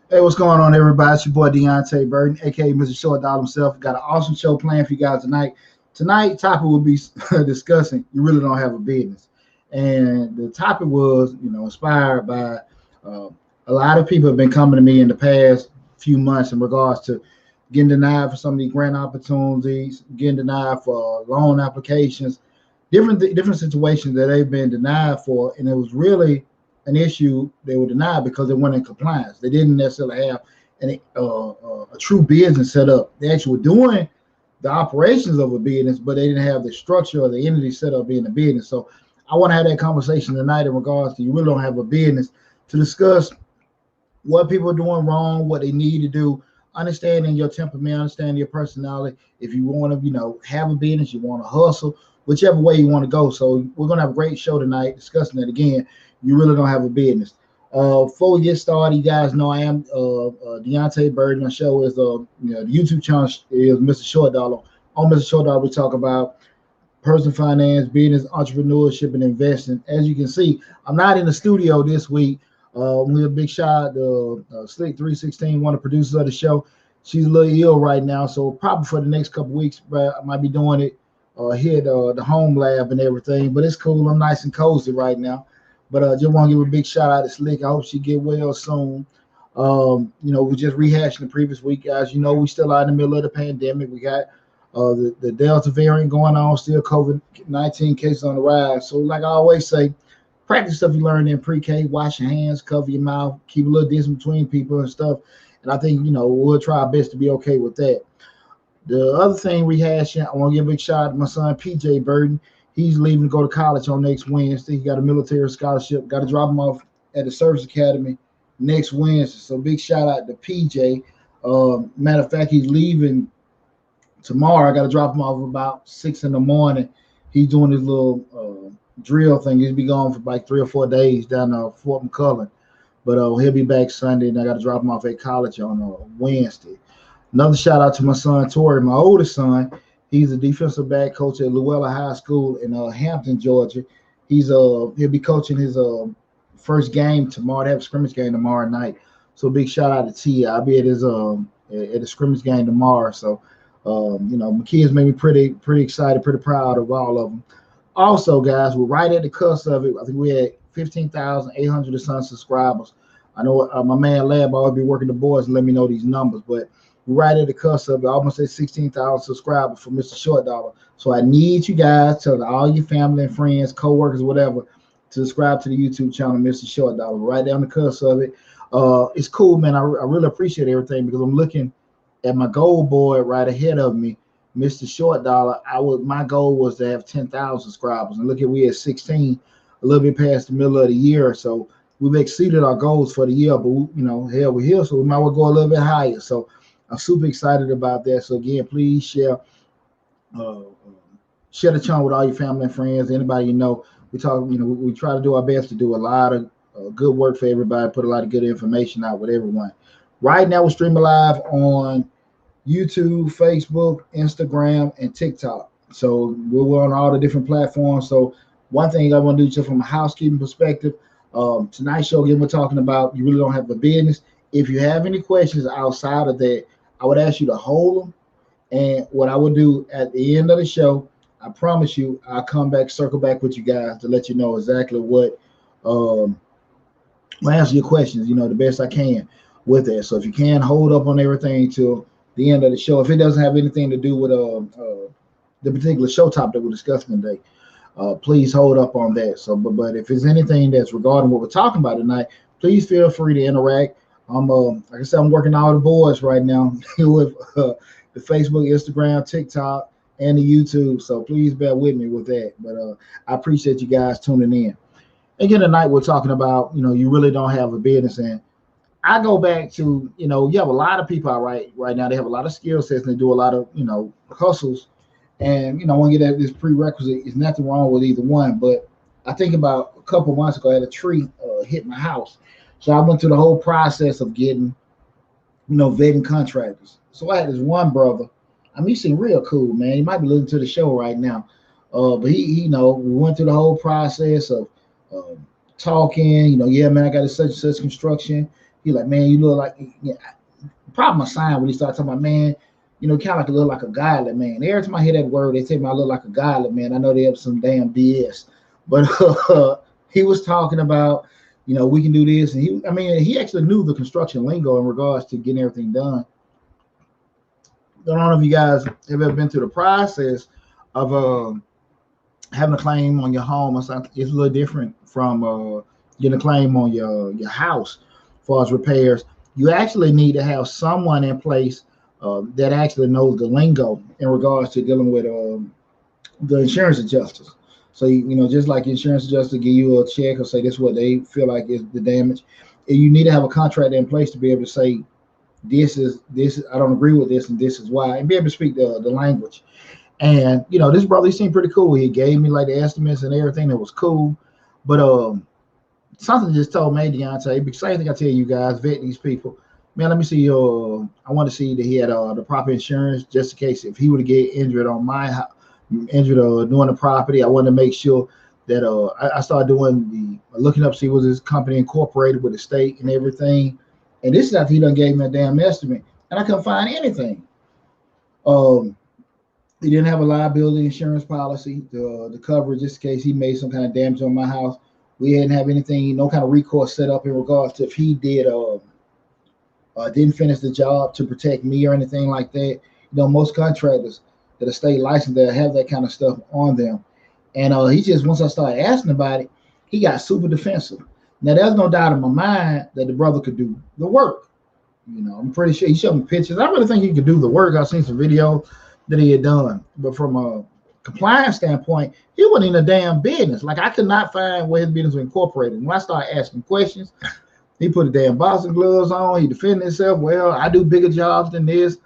Hey, what's going on, everybody? It's your boy Deonte Burden, aka Mr. Short Dollar himself. Got an awesome show planned for you guys tonight. Tonight, topic will be discussing you really don't have a business, and the topic was, inspired by uh, a lot of people have been coming to me in the past few months in regards to getting denied for some of these grant opportunities, getting denied for loan applications, different situations that they've been denied for, and it was really an issue. They were denied because they weren't in compliance. They didn't necessarily have a true business set up. They actually were doing the operations of a business, but they didn't have the structure or the entity set up being a business. So I want to have that conversation tonight in regards to you really don't have a business, to discuss what people are doing wrong, what they need to do, understanding your temperament, understanding your personality. If you want to, have a business, you want to hustle, whichever way you want to go. So we're going to have a great show tonight discussing that again. You really don't have a business. Before we get started, you guys know I am Deonte Burden. My show is the YouTube channel is Mr. Short Dollar. On Mr. Short Dollar, we talk about personal finance, business, entrepreneurship, and investing. As you can see, I'm not in the studio this week. We have a big shout out to Slick 316, one of the producers of the show. She's a little ill right now, so probably for the next couple of weeks, but I might be doing it here at the home lab and everything. But it's cool. I'm nice and cozy right now. But just want to give a big shout out to Slick. I hope she get well soon. We just rehashing the previous week, guys. We still out in the middle of the pandemic. We got the Delta variant going on, still COVID-19 cases on the rise. So, like I always say, practice stuff you learned in pre-K. Wash your hands, cover your mouth, keep a little distance between people and stuff. And I think we'll try our best to be okay with that. The other thing rehashing, I want to give a big shout out to my son PJ Burden. He's leaving to go to college on next Wednesday. He got a military scholarship. Got to drop him off at the Service Academy next Wednesday. So big shout out to PJ. Matter of fact, he's leaving tomorrow. I got to drop him off about 6 in the morning. He's doing his little drill thing. He'll be gone for like 3 or 4 days down Fort McCullough. But he'll be back Sunday, and I got to drop him off at college on Wednesday. Another shout out to my son Tori, my oldest son. He's a defensive back coach at Luella High School in Hampton, Georgia. He'll be coaching his first game tomorrow. They have a scrimmage game tomorrow night. So big shout out to T. I'll be at his at the scrimmage game tomorrow. So my kids made me pretty excited, pretty proud of all of them. Also, guys, we're right at the cusp of it. I think we had 15,800 or some subscribers. I know my man Lab always be working the boards and let me know these numbers, but we're right at the cusp of it. I almost said 16,000 subscribers for Mr. Short Dollar. So I need you guys, tell all your family and friends, co-workers, whatever, to subscribe to the YouTube channel, Mr. Short Dollar. Right down the cusp of it. It's cool, man. I really appreciate everything because I'm looking at my goal board right ahead of me, Mr. Short Dollar. My goal was to have 10,000 subscribers, and look at we at 16, a little bit past the middle of the year. So we've exceeded our goals for the year, but hell, we're here, so we might well go a little bit higher. So I'm super excited about that. So again, please share the channel with all your family and friends, anybody you know. We try to do our best to do a lot of good work for everybody, put a lot of good information out with everyone. Right now, we're streaming live on YouTube, Facebook, Instagram, and TikTok. So we're on all the different platforms. So one thing I want to do just from a housekeeping perspective, tonight's show, again, we're talking about you really don't have a business. If you have any questions outside of that, I would ask you to hold them. And what I would do at the end of the show, I promise you, I'll come back, circle back with you guys to let you know exactly what, I'll answer your questions, the best I can with that. So if you can, hold up on everything till the end of the show. If it doesn't have anything to do with the particular show topic that we're discussing today, please hold up on that. So, but if it's anything that's regarding what we're talking about tonight, please feel free to interact. Like I said, I'm working all the boards right now with the Facebook, Instagram, TikTok, and the YouTube. So please bear with me with that. But I appreciate you guys tuning in. Again, tonight we're talking about, you really don't have a business. And I go back to, you have a lot of people out right now. They have a lot of skill sets and they do a lot of, hustles. And, I want to get at this prerequisite. There's nothing wrong with either one. But I think about a couple months ago, I had a tree hit my house. So I went through the whole process of getting, vetting contractors. So I had this one brother. He seemed real cool, man. He might be listening to the show right now. But he we went through the whole process of talking, yeah, man, I got a such and such construction. He like, man, you look like, probably my sign when he started talking about, man, kind of like a look like a godly man. Every time I hear that word, they tell me I look like a godly man. I know they have some damn BS. But he was talking about, we can do this. And he actually knew the construction lingo in regards to getting everything done. I don't know if you guys have ever been through the process of having a claim on your home or something. It's a little different from getting a claim on your house as far as repairs. You actually need to have someone in place that actually knows the lingo in regards to dealing with the insurance adjusters. So, just like insurance adjuster give you a check or say this is what they feel like is the damage, you need to have a contract in place to be able to say, this is, I don't agree with this, and this is why, and be able to speak the language. And, this brother, he seemed pretty cool. He gave me like the estimates and everything that was cool. But something just told me, Deonte, because same thing I tell you guys, vet these people. Man, let me see I want to see that he had the proper insurance just in case if he were to get injured on my house, injured doing the property. I wanted to make sure that I started doing looking up, see was his company incorporated with the state and everything. And this is after he done gave me a damn estimate, and I couldn't find anything. He didn't have a liability insurance policy, the coverage just in case he made some kind of damage on my house. We didn't have anything, no kind of recourse set up in regards to if he did didn't finish the job to protect me or anything like that. Most contractors that are state licensed that have that kind of stuff on them. And he just, once I started asking about it, he got super defensive. Now, there's no doubt in my mind that the brother could do the work. I'm pretty sure he showed me pictures. I really think he could do the work. I've seen some video that he had done. But from a compliance standpoint, he wasn't in a damn business. Like, I could not find where his business was incorporated. When I started asking questions, he put the damn boxing gloves on. He defended himself. Well, I do bigger jobs than this.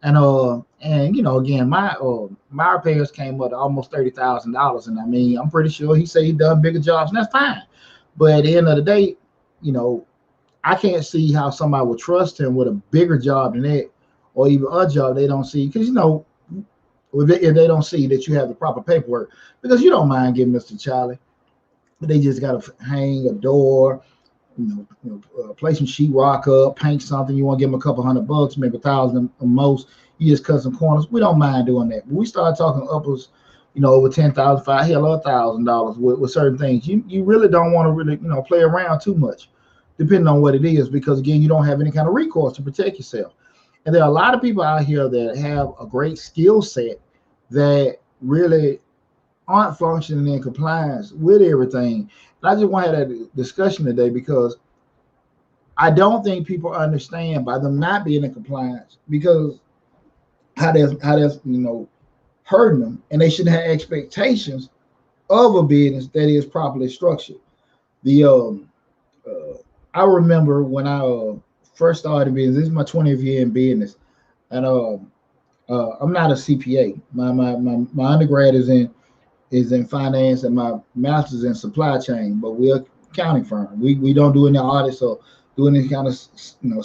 And again, my repairs came up to almost $30,000. And I mean, I'm pretty sure he said he done bigger jobs, and that's fine. But at the end of the day, I can't see how somebody would trust him with a bigger job than that, or even a job they don't see. Because, if they don't see that you have the proper paperwork, because you don't mind giving Mr. Charlie, but they just got to hang a door, play some sheetrock up, paint something. You want to give them a couple $100, maybe $1,000 at most. You just cut some corners. We don't mind doing that. But we start talking upwards, over $10,000, $1,000 with certain things. You really don't want to really, play around too much, depending on what it is, because again, you don't have any kind of recourse to protect yourself. And there are a lot of people out here that have a great skill set that really aren't functioning in compliance with everything. And I just want to have that discussion today, because I don't think people understand by them not being in compliance, because how that's hurting them, and they shouldn't have expectations of a business that is properly structured. I remember when I first started business. This is my 20th year in business, and I'm not a CPA. My undergrad is in finance, and my master's in supply chain. But we're an accounting firm. We don't do any audits or do any kind of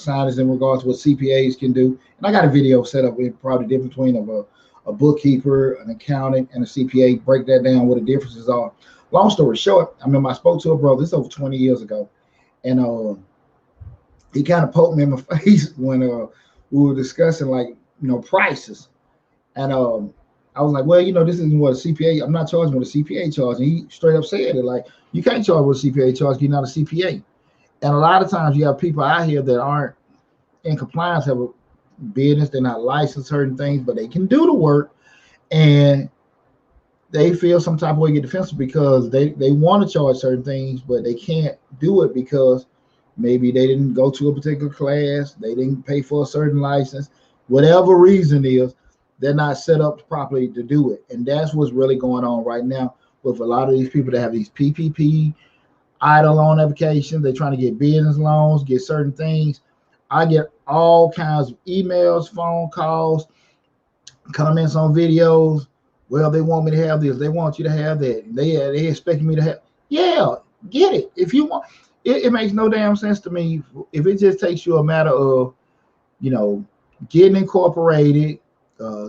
science in regards to what CPAs can do. And I got a video set up with probably the difference between a bookkeeper, an accountant, and a CPA. Break that down, what the differences are. Long story short, I remember I spoke to a brother. This is over 20 years ago, and he kind of poked me in my face when we were discussing prices. And I was like, well, this isn't what a CPA, I'm not charging what a CPA charges. And he straight up said it, like, you can't charge what a CPA charges, you're not a CPA. And a lot of times you have people out here that aren't in compliance, have a business, they're not licensed, certain things, but they can do the work, and they feel some type of way, get defensive, because they want to charge certain things, but they can't do it because maybe they didn't go to a particular class, they didn't pay for a certain license, whatever reason is, they're not set up properly to do it. And that's what's really going on right now with a lot of these people that have these PPP, idle loan applications. They're trying to get business loans, get certain things. I get all kinds of emails, phone calls, comments on videos. Well, they want me to have this. They want you to have that. They expect me to have. Yeah, get it. If you want, it makes no damn sense to me if it just takes you a matter of, getting incorporated,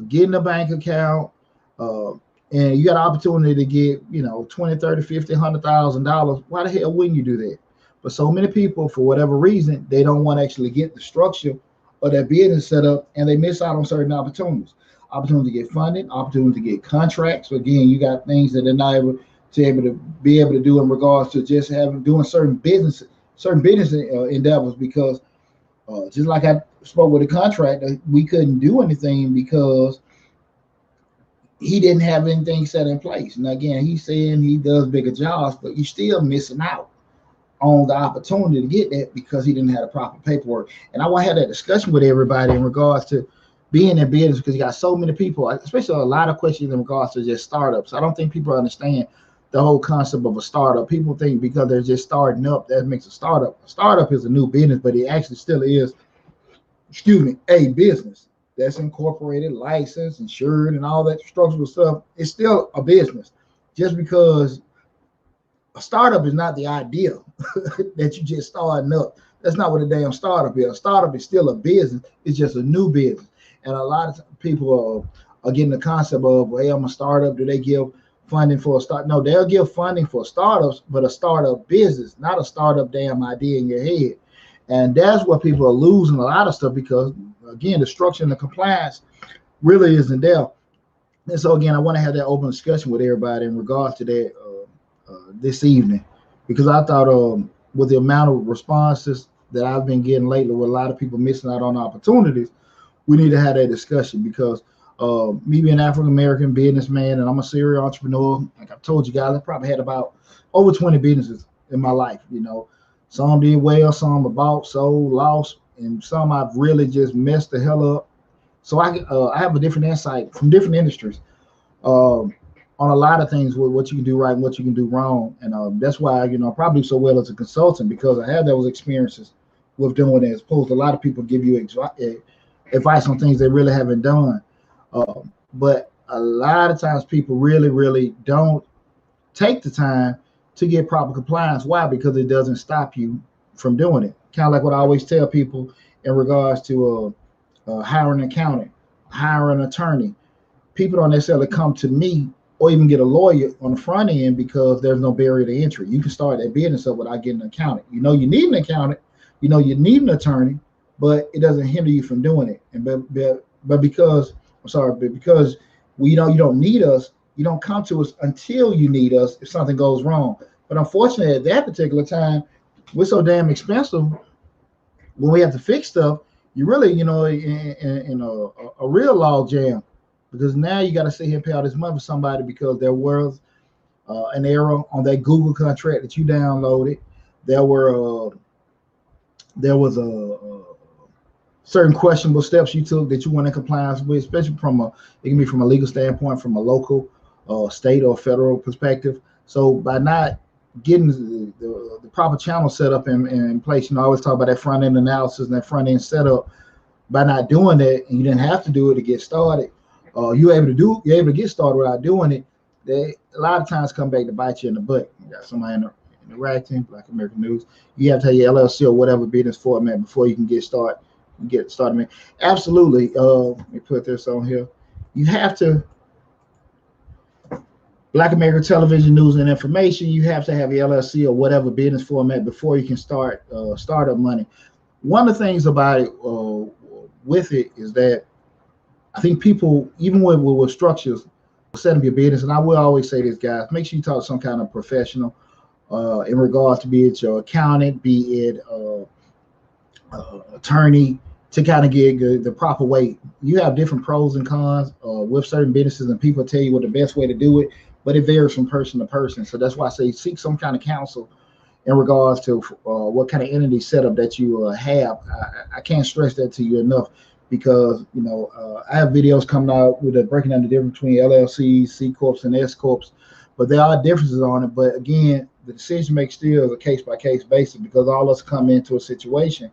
getting a bank account, and you got an opportunity to get, $20, $30, $50, $100,000. Why the hell wouldn't you do that? But so many people, for whatever reason, they don't want to actually get the structure of their business set up, and they miss out on certain opportunities. Opportunity to get funding, opportunity to get contracts. So again, you got things that they're not able to do in regards to just doing certain business endeavors, because just like I spoke with a contractor, we couldn't do anything because he didn't have anything set in place. And again, he's saying he does bigger jobs, but you're still missing out on the opportunity to get that because he didn't have the proper paperwork. And I want to have that discussion with everybody in regards to being in business, because you got so many people, especially a lot of questions in regards to just startups. I don't think people understand the whole concept of a startup. People think because they're just starting up, that makes a startup. A startup is a new business, but it actually still is, a business that's incorporated, licensed, insured, and all that structural stuff. It's still a business. Just because a startup is not the idea that you just starting up. That's not what a damn startup is. A startup is still a business. It's just a new business. And a lot of people are getting the concept of, hey, I'm a startup. Do they give funding for a start? No, they'll give funding for startups, but a startup business, not a startup damn idea in your head. And that's what people are losing a lot of stuff, because, again, the structure and the compliance really isn't there. And so, again, I want to have that open discussion with everybody in regards to that this evening, because I thought with the amount of responses that I've been getting lately with a lot of people missing out on opportunities, we need to have that discussion because me being an African American businessman and I'm a serial entrepreneur, like I've told you guys, I probably had about over 20 businesses in my life. You know, some did well, some I bought, sold, lost, and some I've really just messed the hell up. So I have a different insight from different industries on a lot of things with what you can do right and what you can do wrong. And that's why, you know, I probably do so well as a consultant because I have those experiences with doing it as opposed to a lot of people give you advice on things they really haven't done. But a lot of times people really, really don't take the time to get proper compliance. Why? Because it doesn't stop you from doing it. Kind of like what I always tell people in regards to hiring an accountant, hiring an attorney. People don't necessarily come to me or even get a lawyer on the front end because there's no barrier to entry. You can start that business up without getting an accountant. You know you need an accountant, you know you need an attorney, but it doesn't hinder you from doing it. And but because you don't need us, you don't come to us until you need us if something goes wrong. But unfortunately, at that particular time, we're so damn expensive when we have to fix stuff. You really, you know, in a real log jam because now you got to sit here and pay all this money for somebody because there was an error on that Google contract that you downloaded. There was a certain questionable steps you took that you weren't in compliance with, especially it can be from a legal standpoint, from a local, state or federal perspective. So by not getting the proper channel set up in place, you know, I always talk about that front end analysis and that front end setup. By not doing that, and you didn't have to do it to get started, you're able to get started without doing it. They a lot of times come back to bite you in the butt. You got somebody interacting, Black American News. You have to have your LLC or whatever business format before you can get started. Man. Absolutely. Let me put this on here. You have to. Black American Television News and Information. You have to have your LLC or whatever business format before you can start startup money. One of the things about it with it is that I think people, even with structures, set up your business, and I will always say this, guys, make sure you talk to some kind of professional in regards to be it your accountant, be it attorney, to kind of get the proper way. You have different pros and cons with certain businesses, and people tell you what the best way to do it, but it varies from person to person. So that's why I say seek some kind of counsel in regards to what kind of entity setup that you have. I can't stress that to you enough because, you know, I have videos coming out with breaking down the difference between LLCs, C Corps, and S Corps, but there are differences on it. But again, the decision makes still a case by case basis because all of us come into a situation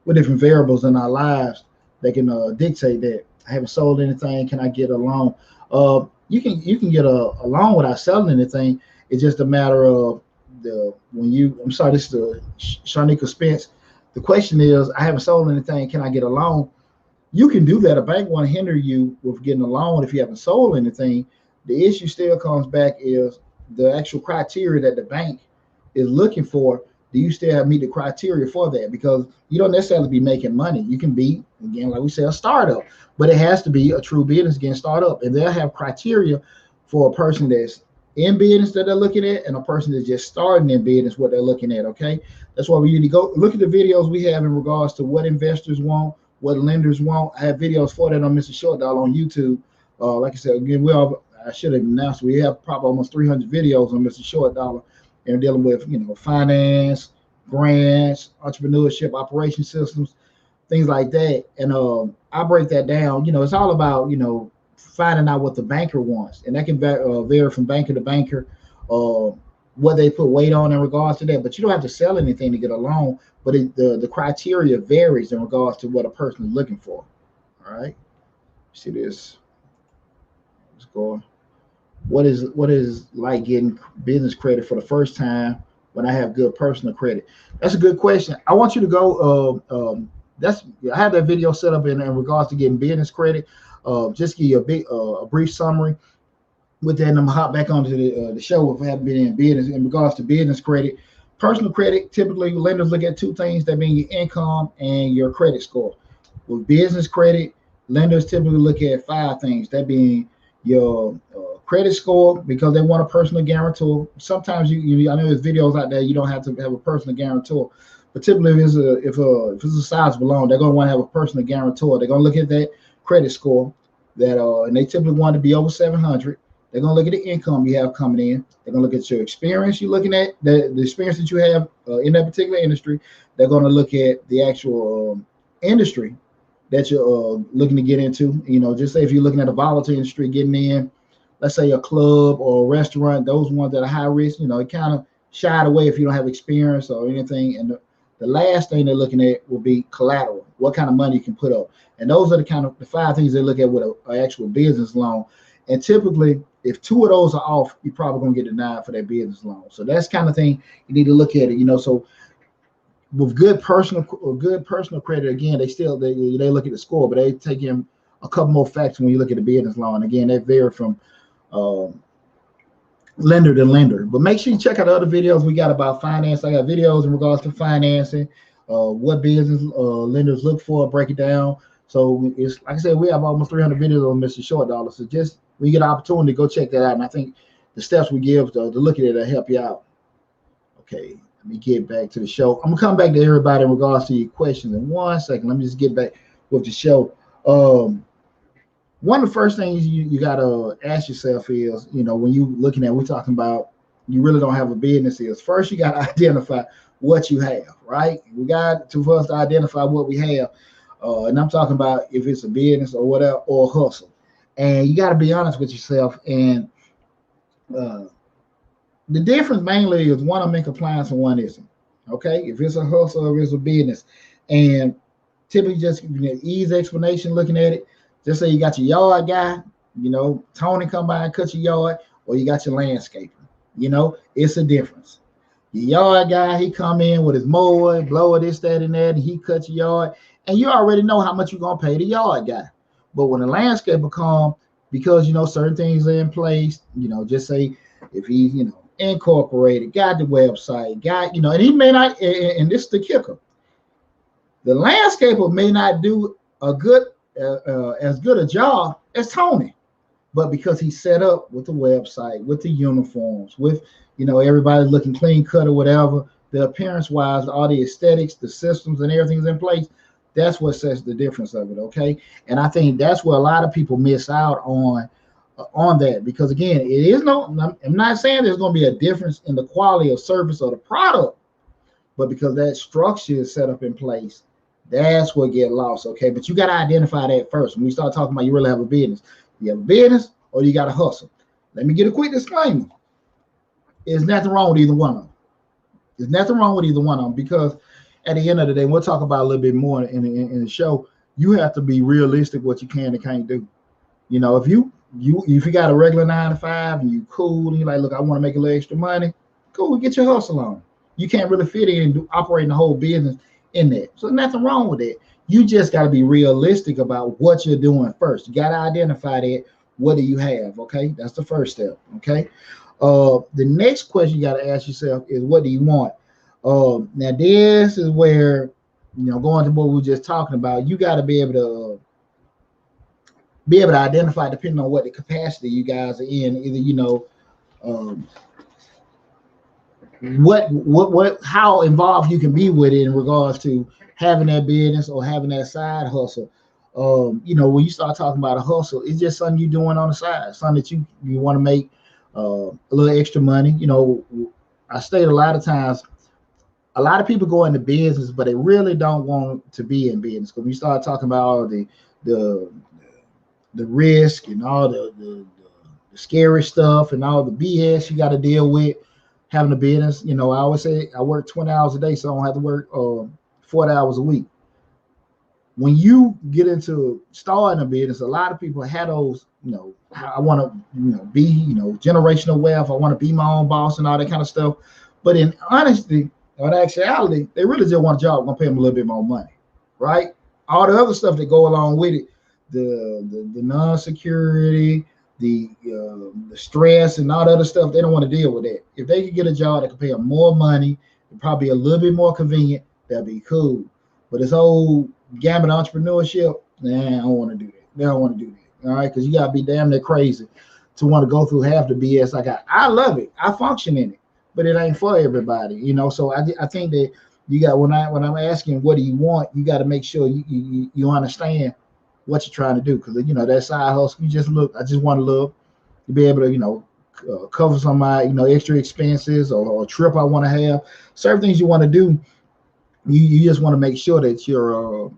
with different variables in our lives that can dictate that. I haven't sold anything. Can I get a loan? You can get a loan without selling anything. It's just a matter of I'm sorry, this is the Shanika Spence. The question is, I haven't sold anything. Can I get a loan? You can do that. A bank won't hinder you with getting a loan if you haven't sold anything. The issue still comes back is the actual criteria that the bank is looking for. Do you still meet the criteria for that? Because you don't necessarily be making money. You can be, again, like we say, a startup, but it has to be a true business, again, startup. And they'll have criteria for a person that's in business that they're looking at and a person that's just starting in business, what they're looking at, okay? That's why we need to go look at the videos we have in regards to what investors want, what lenders want. I have videos for that on Mr. Short Dollar on YouTube. Like I said, again, I should have announced we have probably almost 300 videos on Mr. Short Dollar and dealing with, you know, finance, grants, entrepreneurship, operation systems, things like that. And I break that down. You know, it's all about, you know, finding out what the banker wants, and that can vary from banker to banker, what they put weight on in regards to that. But you don't have to sell anything to get a loan, but the criteria varies in regards to what a person is looking for. All right, see this. Let's go. What is like getting business credit for the first time when I have good personal credit? That's a good question. I want you to go. I have that video set up in regards to getting business credit. Just give you a brief summary with that, and I'm gonna hop back onto the show if I haven't been in business. In regards to business credit, personal credit, typically lenders look at two things, that being your income and your credit score. With business credit, lenders typically look at 5 things, that being your credit score, because they want a personal guarantor. Sometimes you I know there's videos out there you don't have to have a personal guarantor, But typically, if it's a sizable loan, they're going to want to have a personal guarantor. They're going to look at that credit score and they typically want to be over 700. They're going to look at the income you have coming in. They're going to look at your experience. You're looking at the experience that you have in that particular industry. They're going to look at the actual industry that you're looking to get into. Just say if you're looking at a volatile industry, getting in, let's say a club or a restaurant, those ones that are high risk, it kind of shied away if you don't have experience or anything. And the last thing they're looking at will be collateral, what kind of money you can put up. And those are the 5 things they look at with an actual business loan. And typically, if 2 of those are off, you're probably going to get denied for that business loan. So that's kind of thing you need to look at it. So with good personal credit, again, they look at the score, but they take in a couple more factors when you look at the business loan. Again, they vary from lender to lender. But make sure you check out the other videos we got about finance. I got videos in regards to financing, what business lenders look for, break it down. So it's like I said, we have almost 300 videos on Mr. Short Dollar. So just when you get an opportunity, go check that out. And I think the steps we give to look at it will help you out. Okay, let me get back to the show. I'm gonna come back to everybody in regards to your questions in 1 second. Let me just get back with the show. One of the first things you gotta ask yourself is, when you looking at, we're talking about you really don't have a business, is first you gotta identify what you have, right? We got to first identify what we have. And I'm talking about if it's a business or whatever, or a hustle. And you got to be honest with yourself. And the difference mainly is one I'm in compliance and one isn't. Okay, if it's a hustle or if it's a business, and typically just easy explanation looking at it. Just say you got your yard guy, Tony come by and cut your yard, or you got your landscaper. It's a difference. Your yard guy, he come in with his mower, blower, this, that, and that, and he cuts your yard. And you already know how much you're going to pay the yard guy. But when the landscaper come, because, certain things are in place, just say if he's, incorporated, got the website, and he may not, and this is the kicker, the landscaper may not do a good, as good a job as Tony. But because he's set up with the website, with the uniforms, with, everybody looking clean cut or whatever, the appearance wise, all the aesthetics, the systems and everything's in place. That's what sets the difference of it, okay? And I think that's where a lot of people miss out on that, because again, I'm not saying there's going to be a difference in the quality of service or the product, but because that structure is set up in place, that's what get lost, okay? But you got to identify that first. When we start talking about you really have a business, you have a business or you got to hustle. Let me get a quick disclaimer. There's nothing wrong with either one of them. There's nothing wrong with either one of them, because at the end of the day, we'll talk about a little bit more in the show. You have to be realistic what you can and can't do. If you got a regular 9 to 5 and you cool and you're like, look, I want to make a little extra money, cool, get your hustle on. You can't really fit in and operate the whole business in that. So nothing wrong with that. You just got to be realistic about what you're doing first. You got to identify that. What do you have? Okay, that's the first step. Okay. The next question you got to ask yourself is, what do you want? Now this is where, going to what we were just talking about, you got to be able to identify, depending on what the capacity you guys are in, either, how involved you can be with it in regards to having that business or having that side hustle. When you start talking about a hustle, it's just something you're doing on the side, something that you want to make a little extra money. I state a lot of times, a lot of people go into business, but they really don't want to be in business. Because when you start talking about all the risk and all the scary stuff and all the BS you got to deal with having a business. I always say I work 20 hours a day, so I don't have to work 40 hours a week. When you get into starting a business, a lot of people have those, I want to, be, generational wealth. I want to be my own boss and all that kind of stuff. But in honesty, or in actuality, they really just want a job. Going to pay them a little bit more money, right? All the other stuff that go along with it, the non-security, the stress and all the other stuff, they don't want to deal with that. If they could get a job that could pay them more money, probably a little bit more convenient, that'd be cool. But this whole gamut entrepreneurship, I don't want to do that. They don't want to do that. All right, because you gotta be damn near crazy to want to go through half the BS I got. I love it. I function in it, but it ain't for everybody. So I think that You got when I'm asking what do you want, you got to make sure you understand what you're trying to do, because that side hustle. You just look. I just want to look to be able to cover some of my extra expenses or a trip I want to have. Certain things you want to do. You just want to make sure that you're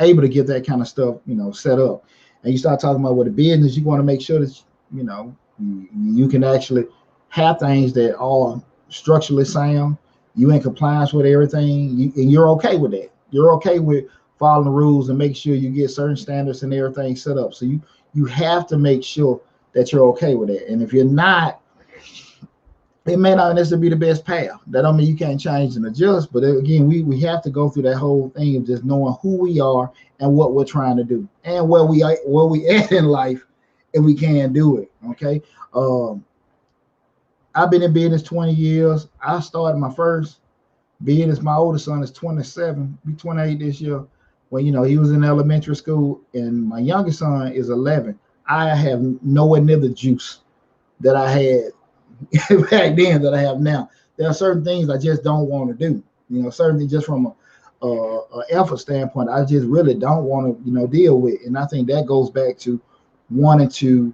able to get that kind of stuff set up. And you start talking about with the business, you want to make sure that you can actually have things that are structurally sound. You in compliance with everything, and you're okay with that. You're okay with following the rules and make sure you get certain standards and everything set up. So you have to make sure that you're okay with it. And if you're not, it may not necessarily be the best path. That don't mean you can't change and adjust, but again, we have to go through that whole thing of just knowing who we are and what we're trying to do and where we at in life, and we can do it. Okay. I've been in business 20 years. I started my first business. My oldest son is 27, be 28 this year. When he was in elementary school, and my youngest son is 11. I have nowhere near the juice that I had back then that I have now. There are certain things I just don't want to do. Certain things just from a effort standpoint, I just really don't want to deal with. And I think that goes back to wanting to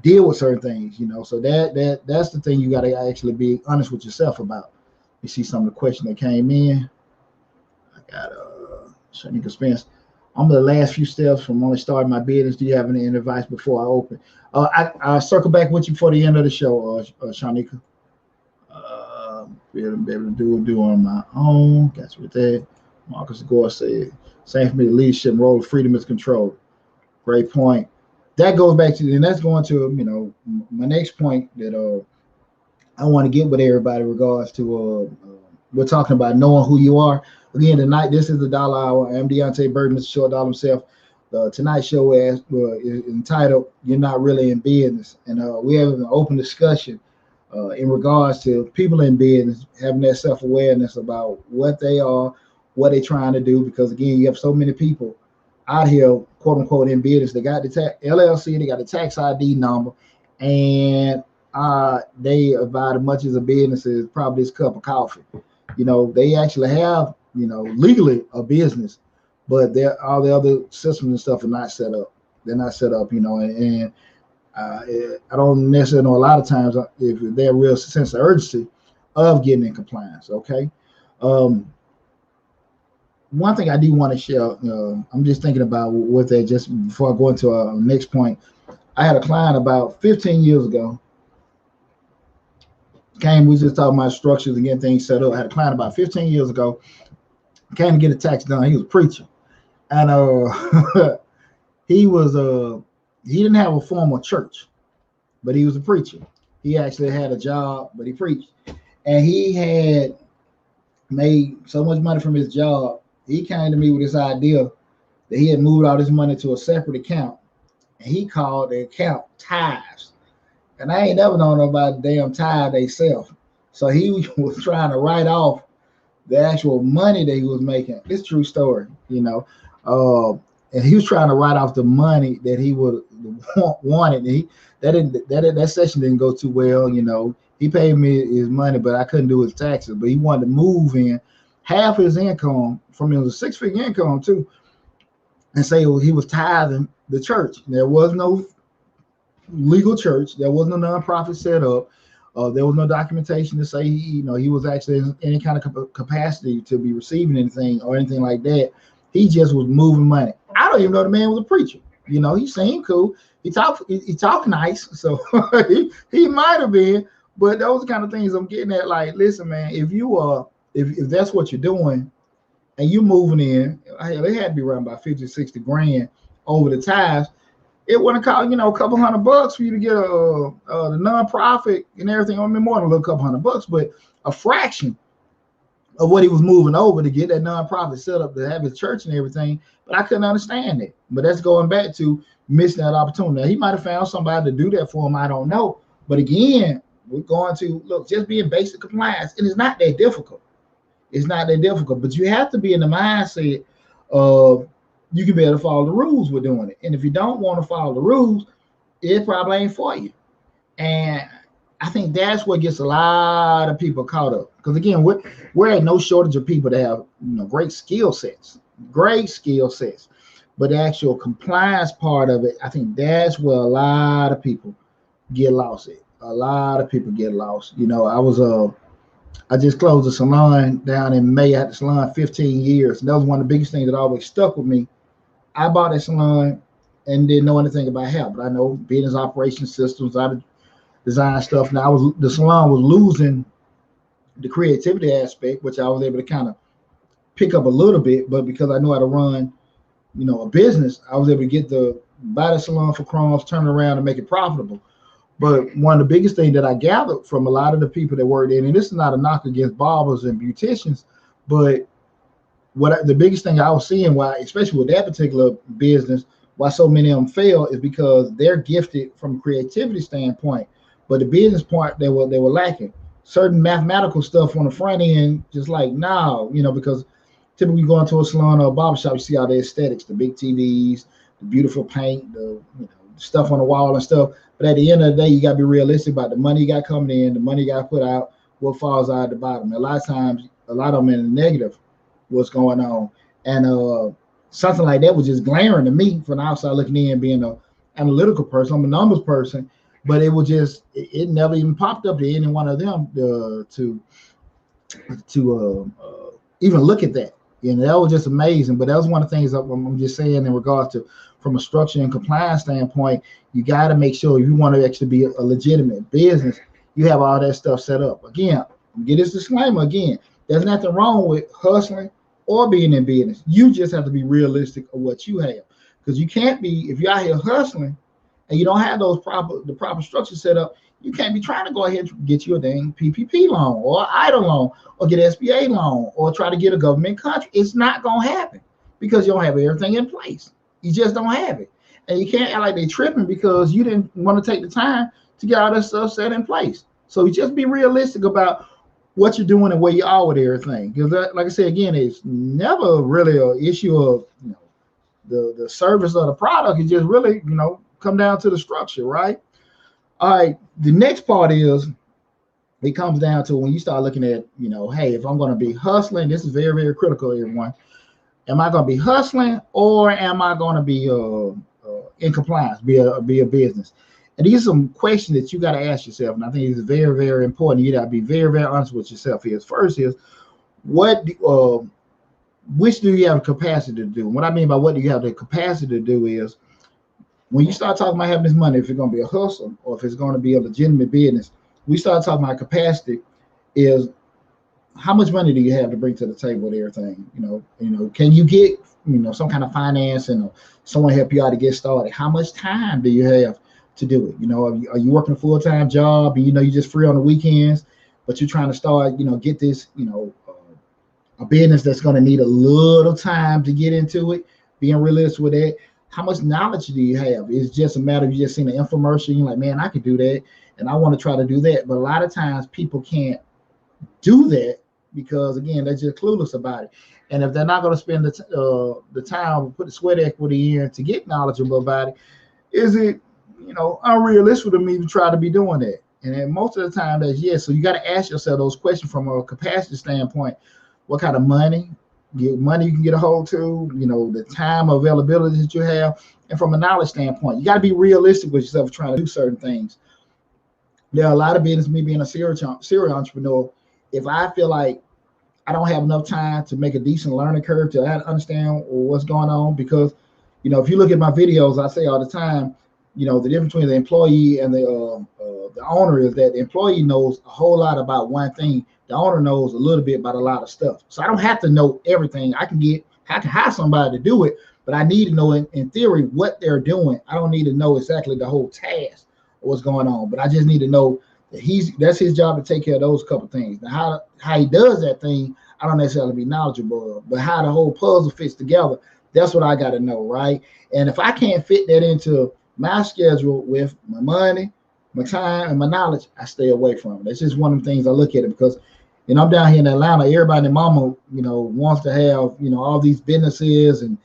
deal with certain things. So that's the thing you got to actually be honest with yourself about. You see some of the questions that came in. I got Shanika Spence. I'm the last few steps from only starting my business. Do you have any advice before I open? I'll circle back with you for the end of the show, Shanika. Be able to do on my own. Got you with that. Marcus Gore said, same for me, the leadership role, freedom is control. Great point. That goes back to, and that's going to, my next point that I want to get with everybody in regards to, we're talking about knowing who you are. Again, tonight, this is the Dollar Hour. I'm Deonte Burden, Mr. Short Dollar himself. Tonight's show is entitled, You're Not Really in Business. And we have an open discussion in regards to people in business having that self-awareness about what they are, what they're trying to do. Because, again, you have so many people out here, quote unquote, in business. They got the LLC, they got the tax ID number, and they about as much as a business is probably this cup of coffee. They actually have, legally a business, but all the other systems and stuff are not set up. They're not set up, and I don't necessarily know a lot of times if they're a real sense of urgency of getting in compliance. Okay. One thing I do want to share, I'm just thinking about with that just before I go into our next point. I had a client about 15 years ago. We just talking about structures and getting things set up. I had a client about 15 years ago. Came to get a tax done. He was a preacher, and he didn't have a formal church, but he was a preacher. He actually had a job, but he preached, and he had made so much money from his job. He came to me with this idea that he had moved all his money to a separate account, and he called the account tithes. And I ain't never known about the damn tithe themselves. So he was trying to write off the actual money that he was making. It's a true story, and he was trying to write off the money that he would wanted. And that session didn't go too well. He paid me his money, but I couldn't do his taxes. But he wanted to move in half his income from his 6-figure income too, and say he was tithing the church. There was no legal church. There was no nonprofit set up. There was no documentation to say he was actually in any kind of capacity to be receiving anything or anything like that. He just was moving money. I don't even know the man was a preacher. He seemed cool. He talked nice, so he might have been. But those are the kind of things I'm getting at. Like, listen, man, if that's what you're doing, and you're moving in, they had to be around about 50, 60 grand over the tithes. It wouldn't cost, a couple $100 for you to get the nonprofit and everything. I mean, more than a little couple $100, but a fraction of what he was moving over to get that nonprofit set up to have his church and everything. But I couldn't understand it. But that's going back to missing that opportunity. Now, he might have found somebody to do that for him. I don't know. But again, we're going to look, just be in basic compliance. And it's not that difficult. It's not that difficult. But you have to be in the mindset of, you can be able to follow the rules with doing it. And if you don't want to follow the rules, it probably ain't for you. And I think that's what gets a lot of people caught up. Because again, we're at no shortage of people that have great skill sets, but the actual compliance part of it, I think that's where a lot of people get lost at. A lot of people get lost. I just closed a salon down in May. I had the salon 15 years. And that was one of the biggest things that always stuck with me. I bought that salon and didn't know anything about hair, but I know business operation systems, I design stuff. Now the salon was losing the creativity aspect, which I was able to kind of pick up a little bit, but because I knew how to run, a business, I was able to buy the salon for crumbs, turn it around and make it profitable. But one of the biggest things that I gathered from a lot of the people that worked in, and this is not a knock against barbers and beauticians, but the biggest thing I was seeing why, especially with that particular business, why so many of them fail is because they're gifted from a creativity standpoint, but the business part they were lacking. Certain mathematical stuff on the front end, just like now, because typically you go into a salon or a barbershop, you see all the aesthetics, the big TVs, the beautiful paint, the stuff on the wall and stuff. But at the end of the day, you got to be realistic about the money you got coming in, the money you got to put out, what falls out at the bottom. A lot of times, a lot of them in the negative, what's going on. And something like that was just glaring to me from the outside looking in, being an analytical person. I'm a numbers person, but it was just, it never even popped up to any one of them to even look at that. That was just amazing. But that was one of the things I'm just saying in regards to, from a structure and compliance standpoint, you got to make sure if you want to actually be a legitimate business, you have all that stuff set up. Again, get this disclaimer again. There's nothing wrong with hustling or being in business. You just have to be realistic of what you have, because you can't be, if you're out here hustling and you don't have the proper structure set up, you can't be trying to go ahead and get you a dang PPP loan or IDA loan or get SBA loan or try to get a government contract. It's not going to happen because you don't have everything in place. You just don't have it. And you can't act like they're tripping because you didn't want to take the time to get all that stuff set in place. So you just be realistic about what you're doing and where you are with everything. Because like I said, again, it's never really an issue of the service or the product. It just really, come down to the structure, right? All right, the next part is, it comes down to when you start looking at, hey, if I'm going to be hustling, this is very, very critical, everyone. Am I going to be hustling or am I going to be in compliance, be a business? And these are some questions that you got to ask yourself. And I think it's very, very important. You got to be very, very honest with yourself. First is, which do you have the capacity to do? What I mean by what do you have the capacity to do is, when you start talking about having this money, if it's going to be a hustle or if it's going to be a legitimate business, we start talking about capacity is, how much money do you have to bring to the table with everything? Can you get, some kind of financing or someone help you out to get started? How much time do you have to do it? Are you working a full-time job and you're just free on the weekends, but you're trying to start, get this, a business that's going to need a little time to get into it, being realistic with that. How much knowledge do you have? It's just a matter of you just seeing an infomercial, you're like, man, I could do that, and I want to try to do that. But a lot of times people can't do that because, again, they're just clueless about it. And if they're not going to spend the time, put the sweat equity in to get knowledgeable about it, is it, unrealistic for me to try to be doing that? And then most of the time that's yes. So you got to ask yourself those questions from a capacity standpoint. What kind of money you can get a hold to, the time availability that you have, and from a knowledge standpoint, you got to be realistic with yourself trying to do certain things. There are a lot of business, me being a serial entrepreneur, if I feel like I don't have enough time to make a decent learning curve to understand what's going on, because, if you look at my videos, I say all the time, the difference between the employee and the owner is that the employee knows a whole lot about one thing. The owner knows a little bit about a lot of stuff. So I don't have to know everything. I can hire somebody to do it, but I need to know in theory what they're doing. I don't need to know exactly the whole task or what's going on, but I just need to know that that's his job to take care of those couple things. Now, how he does that thing, I don't necessarily be knowledgeable of, but how the whole puzzle fits together, that's what I got to know, right? And if I can't fit that into my schedule with my money, my time, and my knowledge, I stay away from it. That's just one of the things I look at it, because I'm down here in Atlanta, everybody and mama, wants to have, all these businesses and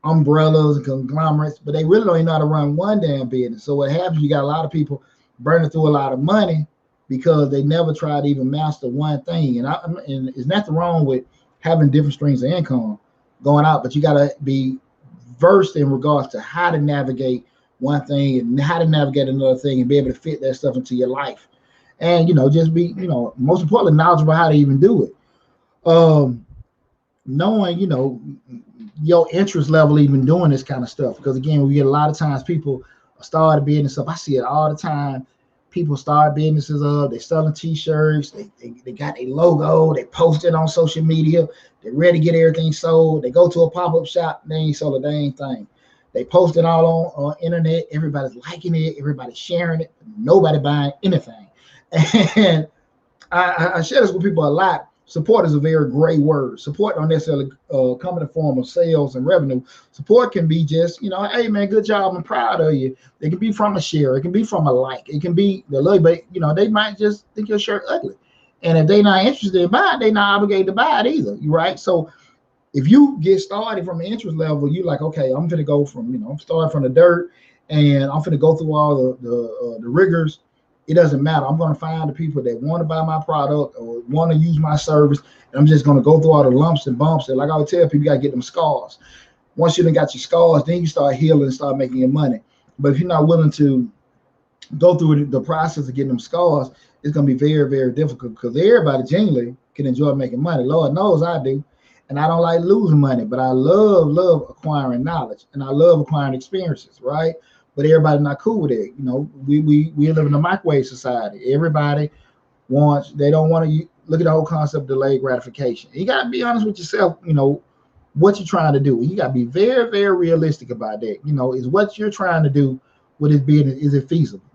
umbrellas and conglomerates, but they really don't even know how to run one damn business. So what happens, you got a lot of people burning through a lot of money because they never try to even master one thing. And there's nothing wrong with having different streams of income going out, but you got to be versed in regards to how to navigate one thing and how to navigate another thing and be able to fit that stuff into your life. And just be, most importantly, knowledgeable how to even do it. Knowing, your interest level even doing this kind of stuff. Because again, we get a lot of times people start a business up. I see it all the time. People start businesses up. They're selling t-shirts. They got a logo. They post it on social media. They're ready to get everything sold. They go to a pop-up shop. They ain't sold a dang thing. They post it all on internet. Everybody's liking it. Everybody's sharing it. Nobody buying anything. And I share this with people a lot. Support is a very gray word. Support don't necessarily come in the form of sales and revenue. Support can be just, hey man, good job, I'm proud of you. It can be from a share. It can be from a like. It can be the little bit, they might just think your shirt ugly. And if they're not interested in buying, they're not obligated to buy it either, right? So if you get started from an interest level, you like, okay, I'm going to go from, I'm starting from the dirt and I'm going to go through all the rigors. It doesn't matter. I'm going to find the people that want to buy my product or want to use my service. And I'm just going to go through all the lumps and bumps. And like I would tell people, you got to get them scars. Once you done got your scars, then you start healing and start making your money. But if you're not willing to go through the process of getting them scars, it's going to be very, very difficult because everybody genuinely can enjoy making money. Lord knows I do. And I don't like losing money, but I love acquiring knowledge and I love acquiring experiences, right? But everybody's not cool with it. We live in a microwave society. Everybody they don't want to look at the whole concept of delayed gratification. You got to be honest with yourself, what you're trying to do. You got to be very, very realistic about that. Is what you're trying to do with this business, is it feasible?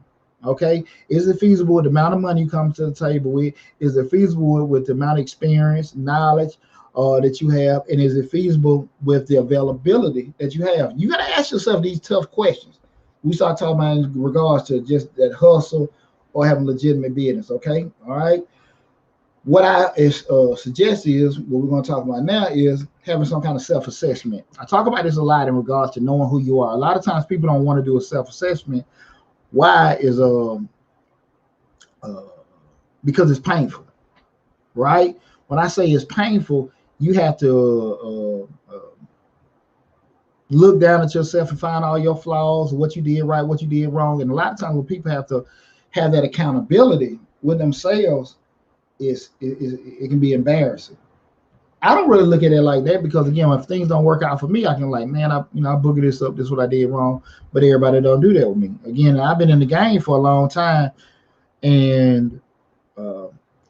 Okay. Is it feasible with the amount of money you come to the table with? Is it feasible with the amount of experience, knowledge that you have? And is it feasible with the availability that you have? You got to ask yourself these tough questions. We start talking about in regards to just that hustle or having legitimate business, okay? All right. What I suggest is, what we're going to talk about now is having some kind of self-assessment. I talk about this a lot in regards to knowing who you are. A lot of times people don't want to do a self-assessment. Why is because it's painful, right? When I say it's painful, you have to look down at yourself and find all your flaws, what you did right, what you did wrong. And a lot of times when people have to have that accountability with themselves, it can be embarrassing. I don't really look at it like that because again, if things don't work out for me, I can like, man, I boogered this up. This is what I did wrong. But everybody don't do that with me. Again, I've been in the game for a long time, and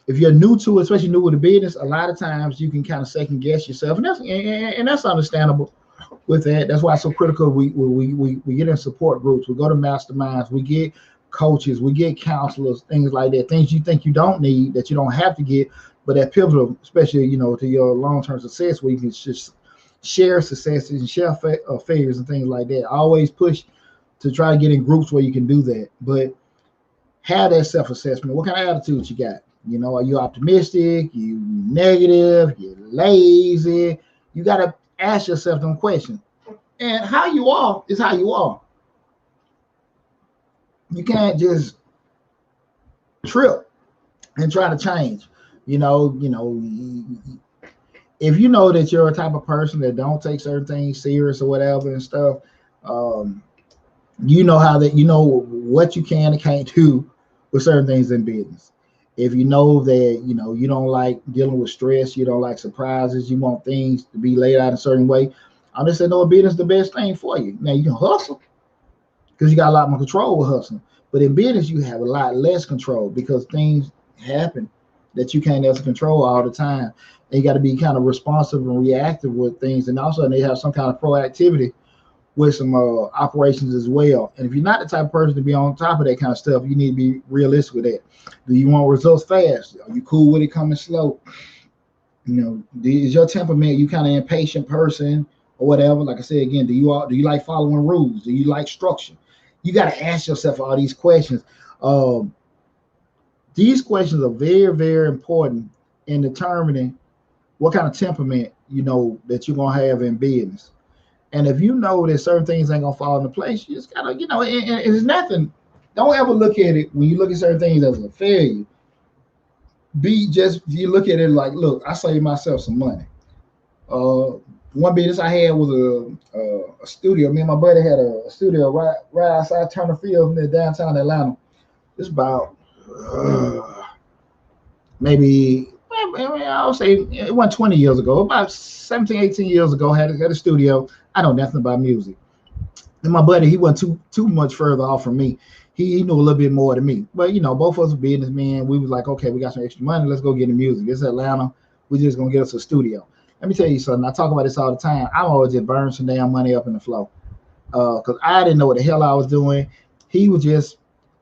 if you're new to it, especially new with the business, a lot of times you can kind of second guess yourself, and that's understandable. With that, that's why it's so critical. We get in support groups, we go to masterminds, we get coaches, we get counselors, things like that, things you think you don't need, that you don't have to get, but that pivotal, especially to your long-term success, where you can just share successes and share failures and things like that. I always push to try to get in groups where you can do that, but have that self-assessment. What kind of attitude you got? Are you optimistic? You negative? You lazy? You got to ask yourself them questions. And how you are is how you are. You can't just trip and try to change. If you know that you're a type of person that don't take certain things serious or whatever and stuff, what you can and can't do with certain things in business. If you know that, you don't like dealing with stress, you don't like surprises, you want things to be laid out a certain way, I'm just saying, business is the best thing for you. Now, you can hustle because you got a lot more control with hustling. But in business, you have a lot less control because things happen that you can't ever control all the time. And you got to be kind of responsive and reactive with things. And also, they have some kind of proactivity with some operations as well. And if you're not the type of person to be on top of that kind of stuff, you need to be realistic with that. Do you want results fast? Are you cool with it coming slow? Is your temperament, you kind of impatient person or whatever? Like I said, again, do you like following rules? Do you like structure? You got to ask yourself all these questions. These questions are very, very important in determining what kind of temperament that you're gonna have in business. And if you know that certain things ain't gonna fall into place, you just gotta, and there's nothing don't ever look at it when you look at certain things as a failure. You look at it like, look, I saved myself some money. Uh, One business I had was a studio. Me and my buddy had a studio right outside Turner Field near downtown Atlanta. It's about maybe I would say it wasn't 20 years ago, about 17, 18 years ago, had a studio. I know nothing about music. And my buddy, he wasn't too much further off from me. He knew a little bit more than me. But you know, both of us were businessmen. We was like, okay, we got some extra money, let's go get the music. It's Atlanta. We're just gonna get us a studio. Let me tell you something. I talk about this all the time. I'm always just burning some damn money up in the flow. Because I didn't know what the hell I was doing. He was just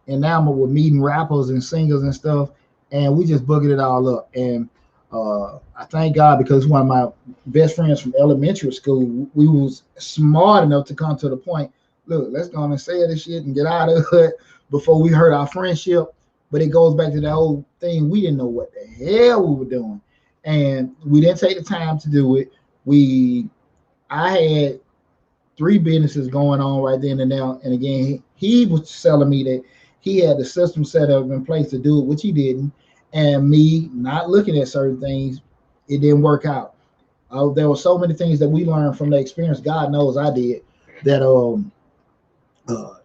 enamored with meeting rappers and singers and stuff, and we just boogered it all up. And I thank God, because one of my best friends from elementary school, we was smart enough to come to the point, look, let's go on and say this shit and get out of it before we hurt our friendship. But it goes back to the whole thing. We didn't know what the hell we were doing, and we didn't take the time to do it. I had 3 businesses going on right then and now. And again, he was telling me that he had the system set up in place to do it, which he didn't. And me not looking at certain things, it didn't work out. There were so many things that we learned from the experience. God knows I did, that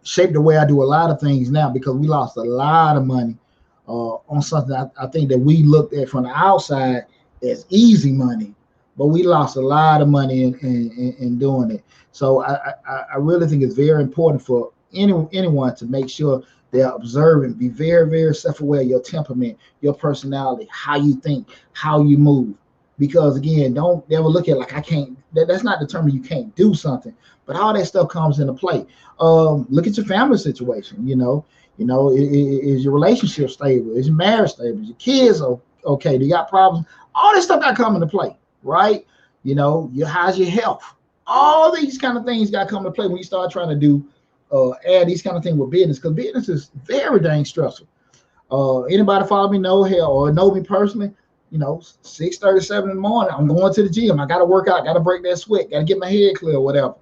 shaped the way I do a lot of things now, because we lost a lot of money on something I think that we looked at from the outside as easy money, but we lost a lot of money in doing it. So I really think it's very important for anyone to make sure they're observant, be very, very self-aware of your temperament, your personality, how you think, how you move. Because again, don't ever look at it like I can't. That's not determined you can't do something, but all that stuff comes into play. Look at your family situation. Is your relationship stable? Is your marriage stable? Is your kids okay? Do you got problems? All this stuff got to come into play, right? How's your health? All these kind of things got to come into play when you start trying to do add these kind of things with business, because business is very dang stressful. Anybody follow me know me personally, 6:37 in the morning, I'm going to the gym. I got to work out, got to break that sweat, got to get my head clear, whatever.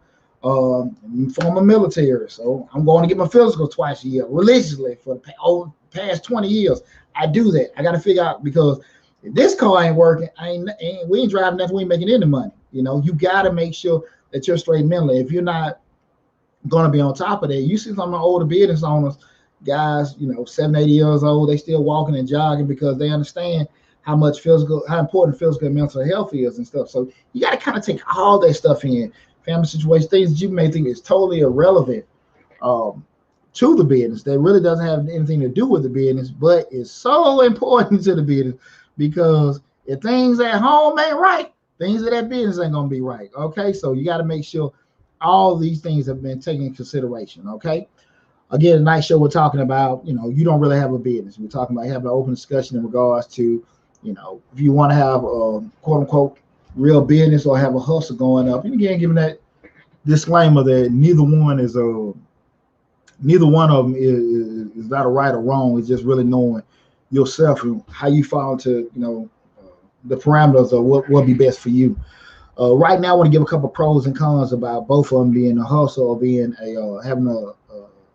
Former military, so I'm going to get my physical twice a year religiously for the past 20 years. I do that. I got to figure out, because if this car ain't working, we ain't driving nothing, we ain't making any money. You got to make sure that you're straight mentally. If you're not going to be on top of that, you see some of the older business owners, guys, 70, 80 years old, they still walking and jogging because they understand how important physical and mental health is and stuff. So you got to kind of take all that stuff in. Family situation, things that you may think is totally irrelevant to the business, that really doesn't have anything to do with the business, but it's so important to the business, because if things at home ain't right, things at that business ain't going to be right. Okay, so you got to make sure all these things have been taken into consideration. Okay, again, tonight's show, we're talking about, you don't really have a business. We're talking about having an open discussion in regards to, if you want to have a quote unquote real business or have a hustle going up. And again, giving that disclaimer that neither one of them is not a right or wrong. It's just really knowing yourself and how you fall into the parameters of what will be best for you. Right now, I want to give a couple of pros and cons about both of them being a hustle or being having a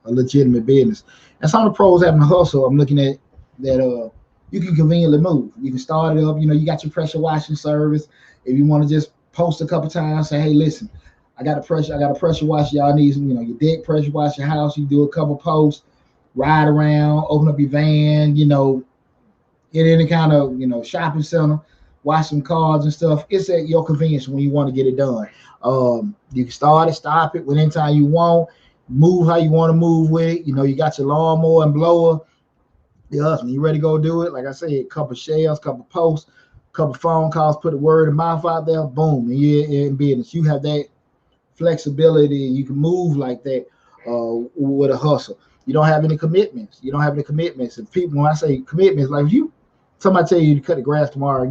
legitimate business. And some of the pros having a hustle, I'm looking at that you can conveniently move. You can start it up. You got your pressure washing service. If you want to just post a couple times, say, hey, listen, I got a pressure wash. Y'all need your deck pressure wash your house. You do a couple posts, ride around, open up your van, get any kind of shopping center, wash some cars and stuff. It's at your convenience when you want to get it done. You can start it, stop it within time you want, move how you want to move with it. You got your lawnmower and blower. When you ready to go do it, like I said, a couple shells, couple posts, couple phone calls, put the word of mouth out there, boom, and you're in business. You have that flexibility, you can move like that with a hustle. You don't have any commitments. And people, when I say commitments, like if somebody tell you to cut the grass tomorrow,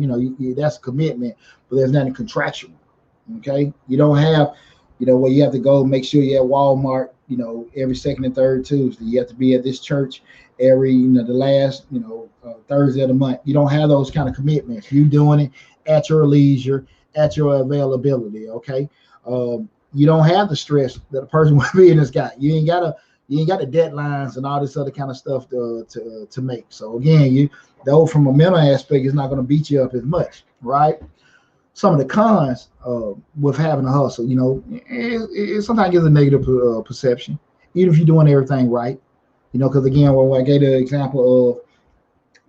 that's a commitment, but there's nothing contractual. Okay, you don't have, where you have to go make sure you're at Walmart, every second and third Tuesday. You have to be at this church every, the last, Thursday of the month. You don't have those kind of commitments. You doing it at your leisure, at your availability. Okay, you don't have the stress that a person with business got. You ain't gotta You ain't got the deadlines and all this other kind of stuff to make. So again, you though from a mental aspect, it's not going to beat you up as much, right? Some of the cons with having a hustle, it sometimes gives a negative perception, even if you're doing everything right. Because again, when I gave the example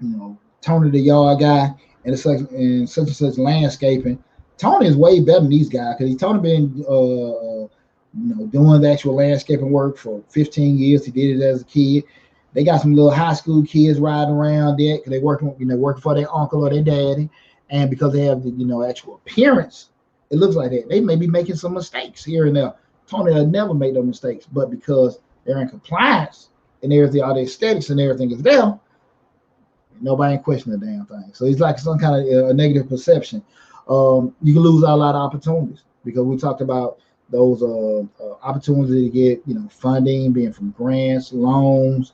of, Tony the yard guy and such and such landscaping, Tony is way better than these guys because Tony been doing the actual landscaping work for 15 years. He did it as a kid. They got some little high school kids riding around there because they working for their uncle or their daddy, and because they have the actual appearance, it looks like that. They may be making some mistakes here and there. Tony will never make those mistakes, but because they're in compliance and everything, all the aesthetics and everything is there, nobody ain't questioning the damn thing. So it's like some kind of a negative perception. You can lose a lot of opportunities because we talked about those opportunities to get funding, being from grants, loans,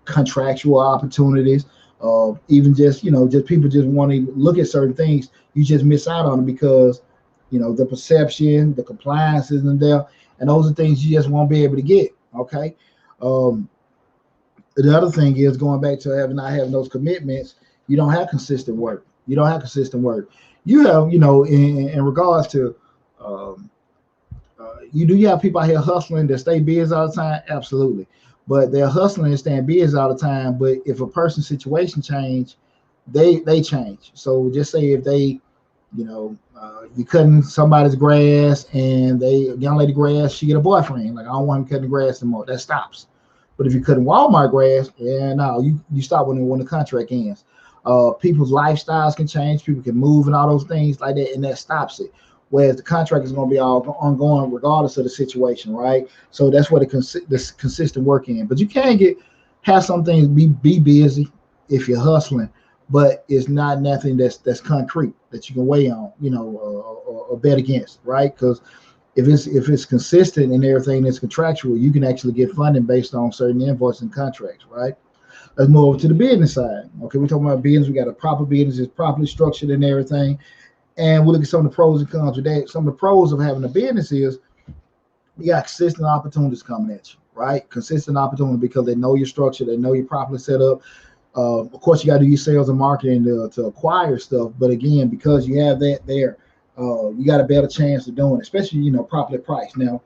contractual opportunities, even just people just want to look at certain things. You just miss out on it because the perception, the compliance isn't there, and those are things you just won't be able to get. Okay. The other thing is going back to not having those commitments. You don't have consistent work. You have, in regards to, you have people out here hustling that stay busy all the time? Absolutely. But they're hustling and staying busy all the time. But if a person's situation change, they change. So just say if they, you cutting somebody's grass and young lady grass, she get a boyfriend. Like, I don't want him cutting the grass anymore. That stops. But if you cutting Walmart grass, you stop when the contract ends. People's lifestyles can change. People can move and all those things like that, and that stops it. Whereas the contract is going to be all ongoing regardless of the situation, right? So that's where the consistent work in. But you can have some things be busy if you're hustling, but it's not nothing that's concrete that you can weigh on, or bet against, right? Because if it's consistent and everything that's contractual, you can actually get funding based on certain invoices and contracts, right? Let's move over to the business side. Okay, we're talking about business. We got a proper business, it's properly structured and everything. And we'll look at some of the pros and cons with that. Some of the pros of having a business is you got consistent opportunities coming at you, right? Consistent opportunity because they know your structure, they know you're properly set up. Of course, you got to do your sales and marketing to acquire stuff. But again, because you have that there, you got a better chance of doing it, especially, properly priced. Now,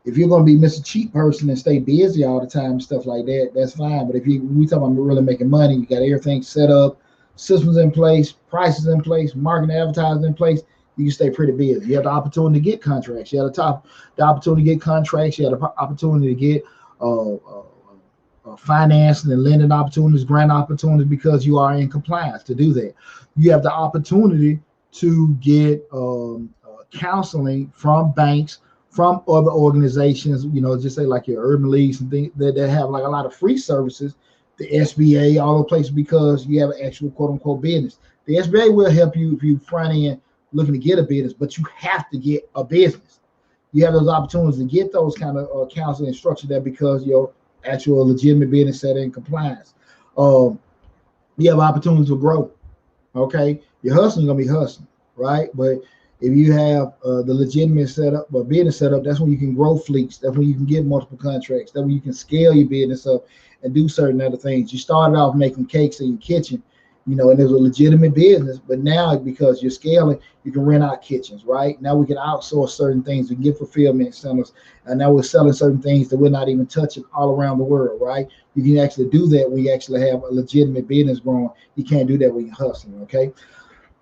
if you're going to be Mr. Cheap person and stay busy all the time and stuff like that, that's fine. But if we talk about really making money, you got everything set up, systems in place, prices in place, marketing, advertising in place, you can stay pretty busy. You have the opportunity to get contracts. You have the opportunity to get contracts. You have the opportunity to get financing and lending opportunities, grant opportunities, because you are in compliance to do that. You have the opportunity to get counseling from banks, from other organizations, just say like your urban leagues and things that have like a lot of free services, the SBA, all the places, because you have an actual quote unquote business. The SBA will help you if you front end looking to get a business, but you have to get a business. You have those opportunities to get those kind of counseling and structure there because your actual legitimate business set in compliance. You have opportunities to grow. Okay, your hustling gonna be hustling, right? But if you have the legitimate setup or business setup, that's when you can grow fleets. That's when you can get multiple contracts. That's when you can scale your business up and do certain other things. You started off making cakes in your kitchen, and there's a legitimate business. But now, because you're scaling, you can rent out kitchens, right? Now we can outsource certain things. We can get fulfillment centers, and now we're selling certain things that we're not even touching all around the world, right? You can actually do that when you actually have a legitimate business growing. You can't do that when you're hustling, okay?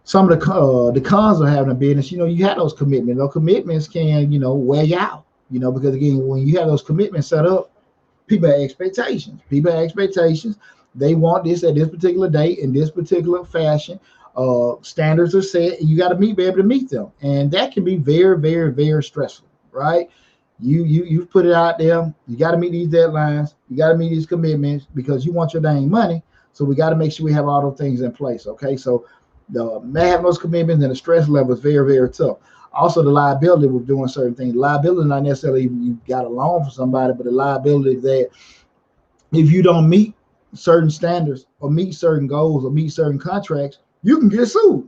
Some of the cons of having a business, you have those commitments. Those commitments can, wear you out, because again, when you have those commitments set up, people have expectations. They want this at this particular date in this particular fashion. Standards are set, and you got to be able to meet them, and that can be very, very, very stressful, right? You've put it out there. You got to meet these deadlines. You got to meet these commitments because you want your dang money. So we got to make sure we have all those things in place, okay? So having those commitments and the stress level is very, very tough. Also, the liability with doing certain things. Liability not necessarily you got a loan for somebody, but the liability that if you don't meet certain standards or meet certain goals or meet certain contracts, you can get sued.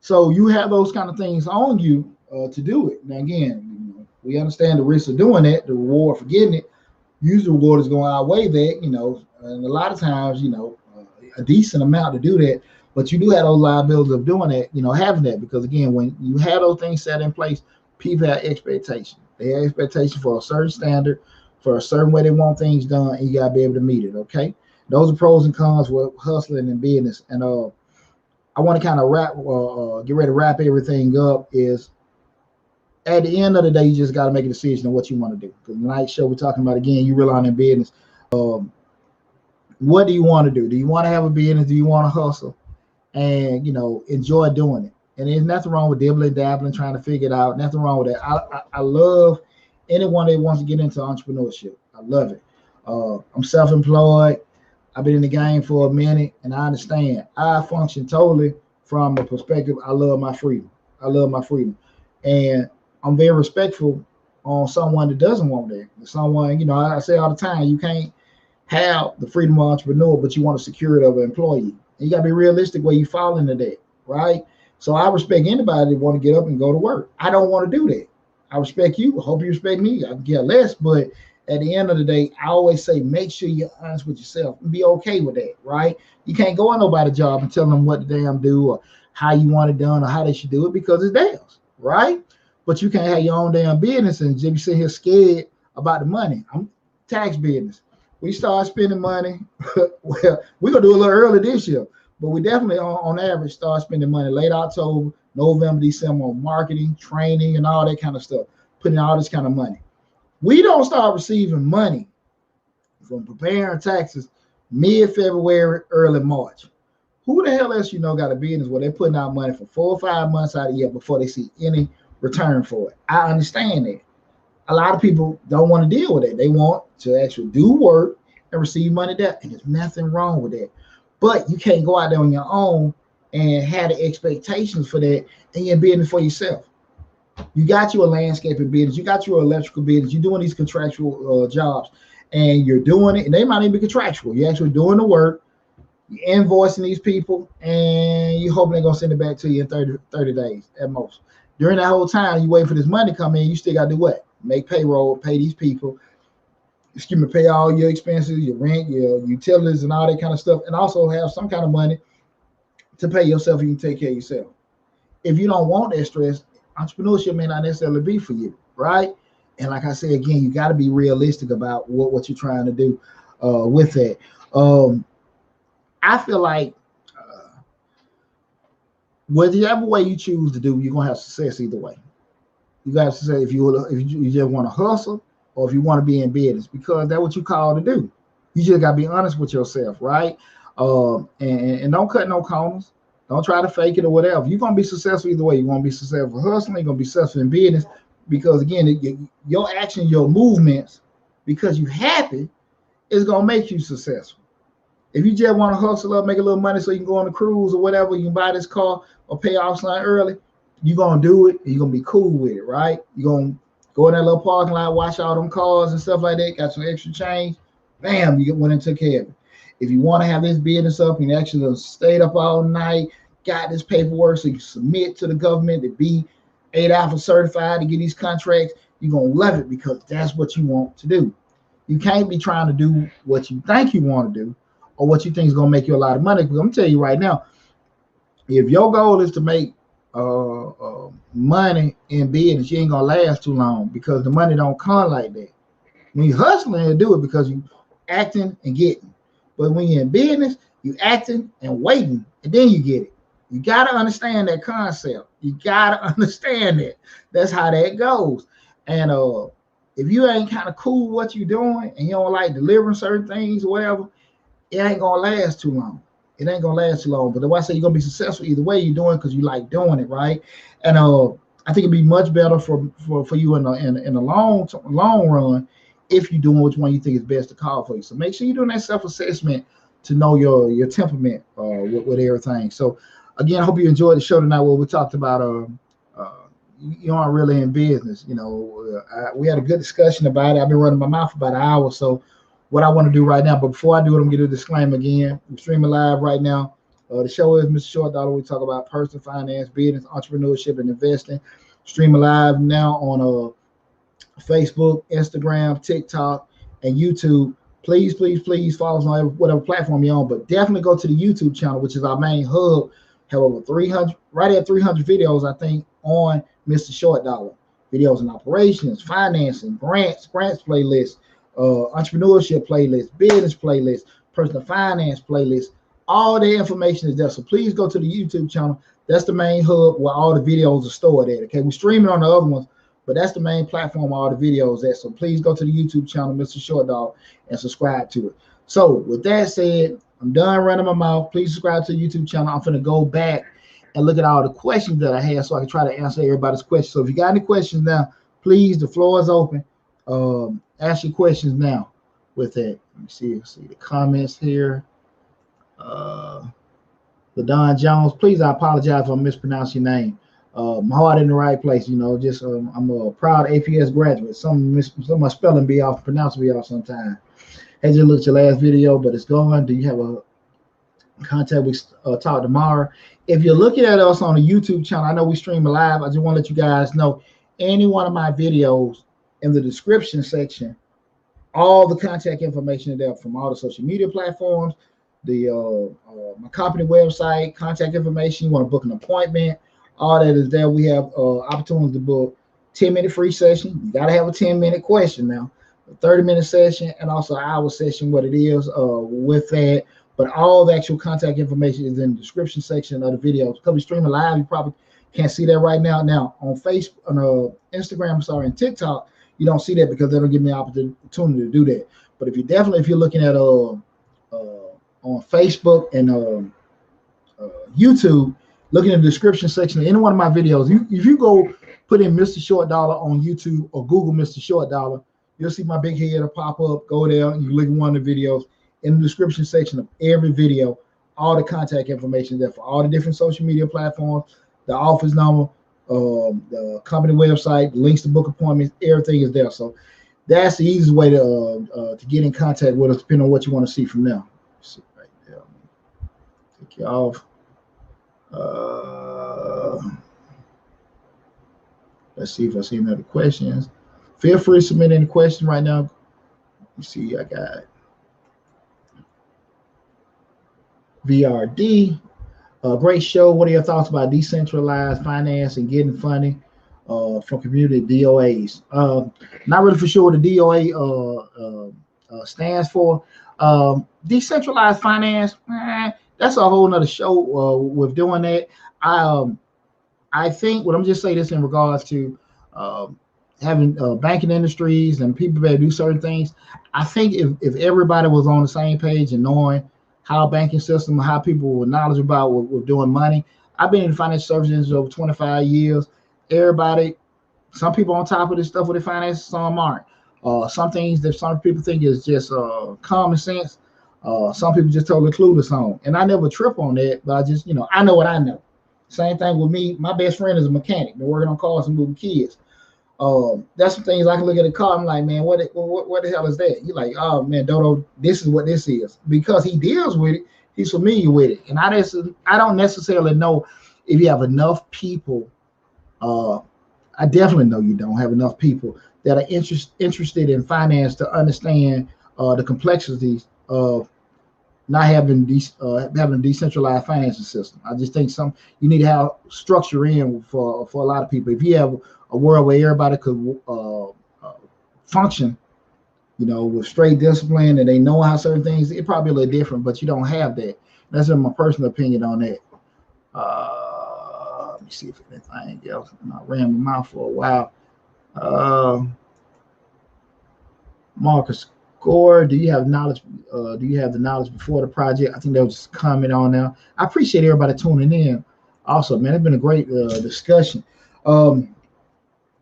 So you have those kind of things on you to do it. Now, again, we understand the risk of doing that, the reward for getting it, Usually reward is going to outweigh that, and a lot of times, a decent amount to do that. But you do have those liabilities of doing that, having that, because again, when you have those things set in place, people have expectations. They have expectations for a certain standard, for a certain way they want things done, and you gotta be able to meet it. Okay, those are pros and cons with hustling and business. And I want to kind of get ready to wrap everything up. Is at the end of the day, you just got to make a decision on what you want to do. Because tonight's show, we're talking about, again, you real on in business. What do you want to do? Do you want to have a business? Do you want to hustle and enjoy doing it? And there's nothing wrong with dibbling, dabbling, trying to figure it out. Nothing wrong with that. I love anyone that wants to get into entrepreneurship. I love it. I'm self-employed. I've been in the game for a minute, and I understand. I function totally from the perspective, I love my freedom. I love my freedom. And I'm very respectful on someone that doesn't want that. Someone, I say all the time, you can't have the freedom of entrepreneur, but you want the security of an employee. And you got to be realistic where you fall into that, right? So I respect anybody that want to get up and go to work. I don't want to do that. I respect you. I hope you respect me. I can care less, but at the end of the day, I always say, make sure you're honest with yourself and be okay with that, right? You can't go on nobody's job and tell them what to damn do or how you want it done or how they should do it, because it's theirs, right? But you can't have your own damn business and just be sitting here scared about the money. I'm tax business. We start spending money. Well, we're going to do a little early this year, but we definitely on average start spending money late October, November, December on marketing, training, and all that kind of stuff, putting all this kind of money. We don't start receiving money from preparing taxes mid-February, early March. Who the hell else got a business where they're putting out money for 4 or 5 months out of the year before they see any return for it? I understand that. A lot of people don't want to deal with it. They want to actually do work and receive money there, and there's nothing wrong with that. But you can't go out there on your own and have the expectations for that, and you're business for yourself. You got you a landscaping business, you got your electrical business, you're doing these contractual jobs, and you're doing it, and they might even be contractual. You're actually doing the work, you're invoicing these people, and you're hoping they're going to send it back to you in 30 days at most. During that whole time, you wait for this money to come in, you still got to do what? Make payroll, pay these people, pay all your expenses, your rent, your utilities, and all that kind of stuff, and also have some kind of money to pay yourself. You can take care of yourself. If you don't want that stress, entrepreneurship may not necessarily be for you, right? And like I said, again, you got to be realistic about what you're trying to do with that. I feel like whatever way you choose to do, you're gonna have success either way. You got to say if you just want to hustle or if you want to be in business, because that's what you call to do. You just got to be honest with yourself, right? And don't cut no corners. Don't try to fake it or whatever. You're going to be successful either way. You're going to be successful hustling. You're going to be successful in business, because, again, your action, your movements, because you're happy, is going to make you successful. If you just want to hustle up, make a little money so you can go on a cruise or whatever, you can buy this car or pay off something early, you're going to do it, and you're going to be cool with it, right? You're going to go in that little parking lot, watch all them cars and stuff like that, got some extra change, bam, you went and took care of it. If you want to have this business up and you actually stayed up all night, got this paperwork so you submit to the government to be 8 Alpha certified to get these contracts, you're going to love it, because that's what you want to do. You can't be trying to do what you think you want to do or what you think is going to make you a lot of money. Because I'm going to tell you right now, if your goal is to make money in business, you ain't going to last too long, because the money don't come like that. When you're hustling, you do it because you acting and getting. But when you're in business, you acting and waiting, and then you get it. You got to understand that concept. You got to understand it. That's how that goes. And if you ain't kind of cool with what you're doing and you don't like delivering certain things or whatever, it ain't going to last too long. It ain't going to last too long. But that's why I say you're going to be successful either way you're doing, because you like doing it, right? And I think it'd be much better for you in the long run if you're doing which one you think is best to call for you. So make sure you're doing that self-assessment to know your temperament with everything. So again, I hope you enjoyed the show tonight where we talked about you aren't really in business. We had a good discussion about it. I've been running my mouth about an hour. So what I want to do right now, but before I do it, I'm going to get a disclaimer again. I'm streaming live right now. The show is Mr. Short Dollar. We talk about personal finance, business, entrepreneurship, and investing. Streaming live now on Facebook, Instagram, TikTok, and YouTube. Please, please, please follow us on whatever platform you're on, but definitely go to the YouTube channel, which is our main hub. Have over 300, right at 300 videos, I think, on Mr. Short Dollar. Videos in operations, financing, grants playlist, entrepreneurship playlist, business playlist, personal finance playlist. All the information is there. So please go to the YouTube channel. That's the main hub where all the videos are stored at. Okay, we're streaming on the other ones, but that's the main platform all the videos at. So please go to the YouTube channel, Mr. Short Dog, and subscribe to it. So with that said, I'm done running my mouth. Please subscribe to the YouTube channel. I'm finna go back and look at all the questions that I have so I can try to answer everybody's questions. So if you got any questions now, please, the floor is open. Ask your questions now with that. Let me see the comments here. LaDon Jones, please, I apologize if I mispronounce your name. My heart in the right place, you know. Just I'm a proud APS graduate. Some of my spelling be off, pronouncing be off sometimes. Had just looked at your last video, but it's gone. Do you have a contact? We talk tomorrow. If you're looking at us on the YouTube channel, I know we stream live. I just want to let you guys know any one of my videos in the description section, all the contact information is there from all the social media platforms, the my company website, contact information. You want to book an appointment, all that is there. We have opportunities to book 10-minute free session. You got to have a 10-minute question now, a 30-minute session, and also an hour session, what it is with that. But all the actual contact information is in the description section of the videos. Because we're streaming live, you probably can't see that right now. Now on Facebook, on Instagram, sorry, and TikTok, you don't see that because they don't give me an opportunity to do that. But if you're looking at on Facebook and YouTube, looking in the description section of any one of my videos, if you go put in Mr. Short Dollar on YouTube or Google Mr. Short Dollar, you'll see my big head will pop up. Go there, and you look at one of the videos. In the description section of every video, all the contact information there for all the different social media platforms, the office number, the company website, links to book appointments, everything is there. So that's the easiest way to get in contact with us, depending on what you want to see from now. See right there. Take you off. Let's see if I see any other questions. Feel free to submit any questions right now. You see, I got VRD, great show. What are your thoughts about decentralized finance and getting funding from community DOAs? Not really for sure what the DOA stands for. Decentralized finance, that's a whole nother show with doing that. I think, I'm just saying this in regards to having banking industries and people that do certain things. I think if everybody was on the same page and knowing how banking system, how people were knowledgeable about with doing money. I've been in financial services over 25 years. Everybody, some people on top of this stuff with their finances, some aren't. Some things that some people think is just common sense. Some people just totally clueless on. And I never trip on that, but I just, I know what I know. Same thing with me. My best friend is a mechanic. Been working on cars and moving kids. That's some things I can look at a car. I'm like, man, what the hell is that? He's like, oh man, Dodo, this is what this is, because he deals with it. He's familiar with it, and I don't necessarily know if you have enough people. I definitely know you don't have enough people that are interested in finance to understand the complexities of not having having a decentralized financial system. I just think you need to have structure in for a lot of people. If you have a world where everybody could function, with straight discipline and they know how certain things, it probably a little different, but you don't have that. That's my personal opinion on that. Let me see if anything else. I ran my mouth for a while. Marcus Gore, do you have knowledge? Do you have the knowledge before the project? I think that was just a comment on now. I appreciate everybody tuning in. Also, man, it's been a great discussion.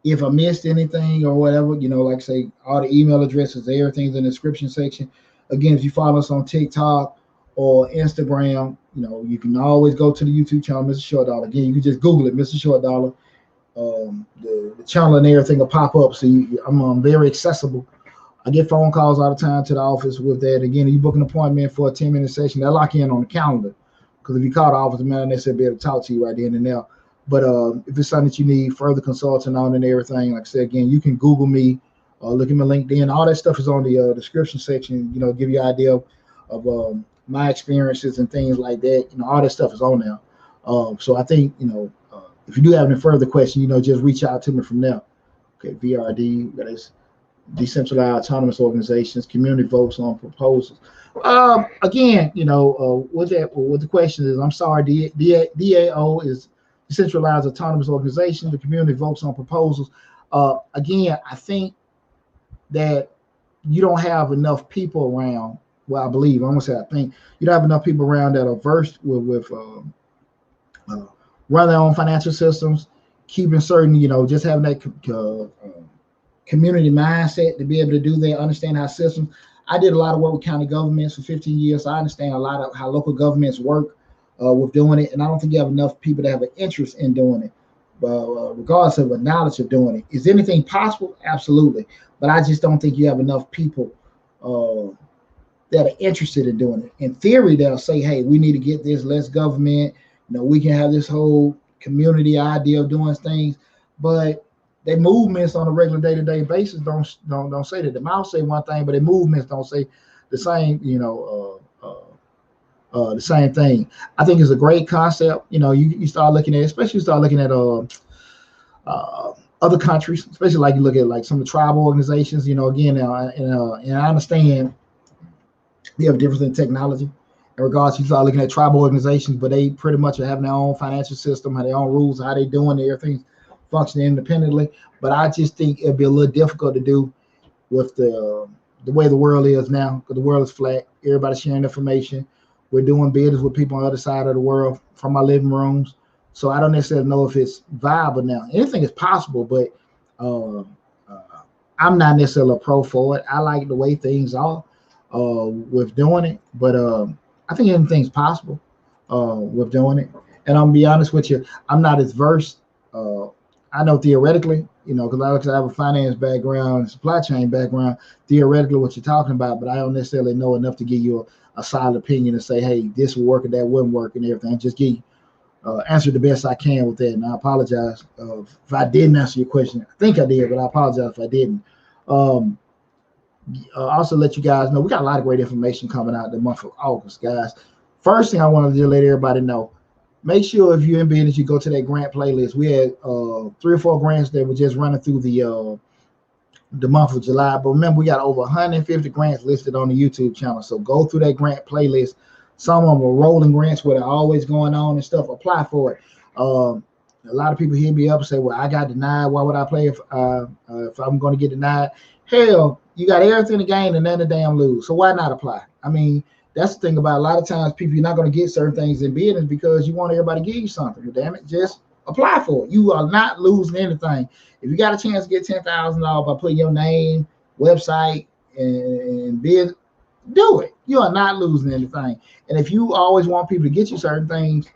If I missed anything or whatever, like I say, all the email addresses, everything's in the description section. Again, if you follow us on TikTok or Instagram, you can always go to the YouTube channel, Mr. Short Dollar. Again, you can just Google it, Mr. Short Dollar. The channel and everything will pop up. So I'm very accessible. I get phone calls all the time to the office with that. Again, you book an appointment for a 10-minute session, they'll lock you in on the calendar. Because if you call the office, man, they said be able to talk to you right then and there. But if it's something that you need further consulting on and everything, like I said, again, you can Google me Look at my LinkedIn. All that stuff is on the description section. You know, give you an idea of my experiences and things like that. You know, all that stuff is on there. So I think, you know, if you do have any further questions, you know, just reach out to me from there. Okay, VRD, that is decentralized autonomous organizations, community votes on proposals. Again, you know, what the question is, I'm sorry, DAO is decentralized autonomous organization. The community votes on proposals. Again, I think that you don't have enough people around. Well, I believe, I'm gonna say I think you don't have enough people around that are versed with run their own financial systems, keeping certain, you know, just having that community mindset to be able to do that, understand how systems. I did a lot of work with county governments for 15 years, so I understand a lot of how local governments work with doing it, and I don't think you have enough people that have an interest in doing it. But regardless of the knowledge of doing it, is anything possible? Absolutely, but I just don't think you have enough people that are interested in doing it. In theory, they'll say, "Hey, we need to get this less government. You know, we can have this whole community idea of doing things," but their movements on a regular day-to-day basis don't say that. The mouth say one thing, but their movements don't say the same. You know, the same thing. I think it's a great concept. You know, you start looking at, especially you start looking at other countries, especially like you look at like some of the tribal organizations. You know, again, and I understand we have a difference in technology. In regards, you start looking at tribal organizations, but they pretty much are having their own financial system, have their own rules, how they doing everything, functioning independently. But I just think it'd be a little difficult to do with the way the world is now, because the world is flat. Everybody's sharing information. We're doing business with people on the other side of the world from our living rooms. So I don't necessarily know if it's viable now. Anything is possible, but I'm not necessarily a pro for it. I like the way things are with doing it, but I think anything's possible with doing it. And I'm gonna be honest with you, I'm not as versed. I know theoretically, you know, because I have a finance background, supply chain background, theoretically what you're talking about, but I don't necessarily know enough to give you a solid opinion and say, hey, this will work and that wouldn't work and everything. I just give you answer the best I can with that. And I apologize if I didn't answer your question. I think I did, but I apologize if I didn't. Also let you guys know we got a lot of great information coming out the month of August, guys. First thing I wanted to let everybody know, make sure if you're in business, you go to that grant playlist. We had 3 or 4 grants that were just running through the month of July. But remember, we got over 150 grants listed on the YouTube channel. So go through that grant playlist. Some of them are rolling grants where they're always going on and stuff. Apply for it. A lot of people hit me up and say, well, I got denied. Why would I play if I'm going to get denied? Hell, you got everything to gain and none to damn lose. So why not apply? I mean, that's the thing about a lot of times people, you're not going to get certain things in business because you want everybody to give you something. But damn it, just apply for it. You are not losing anything. If you got a chance to get $10,000 by putting your name, website, and bid, do it. You are not losing anything. And if you always want people to get you certain things,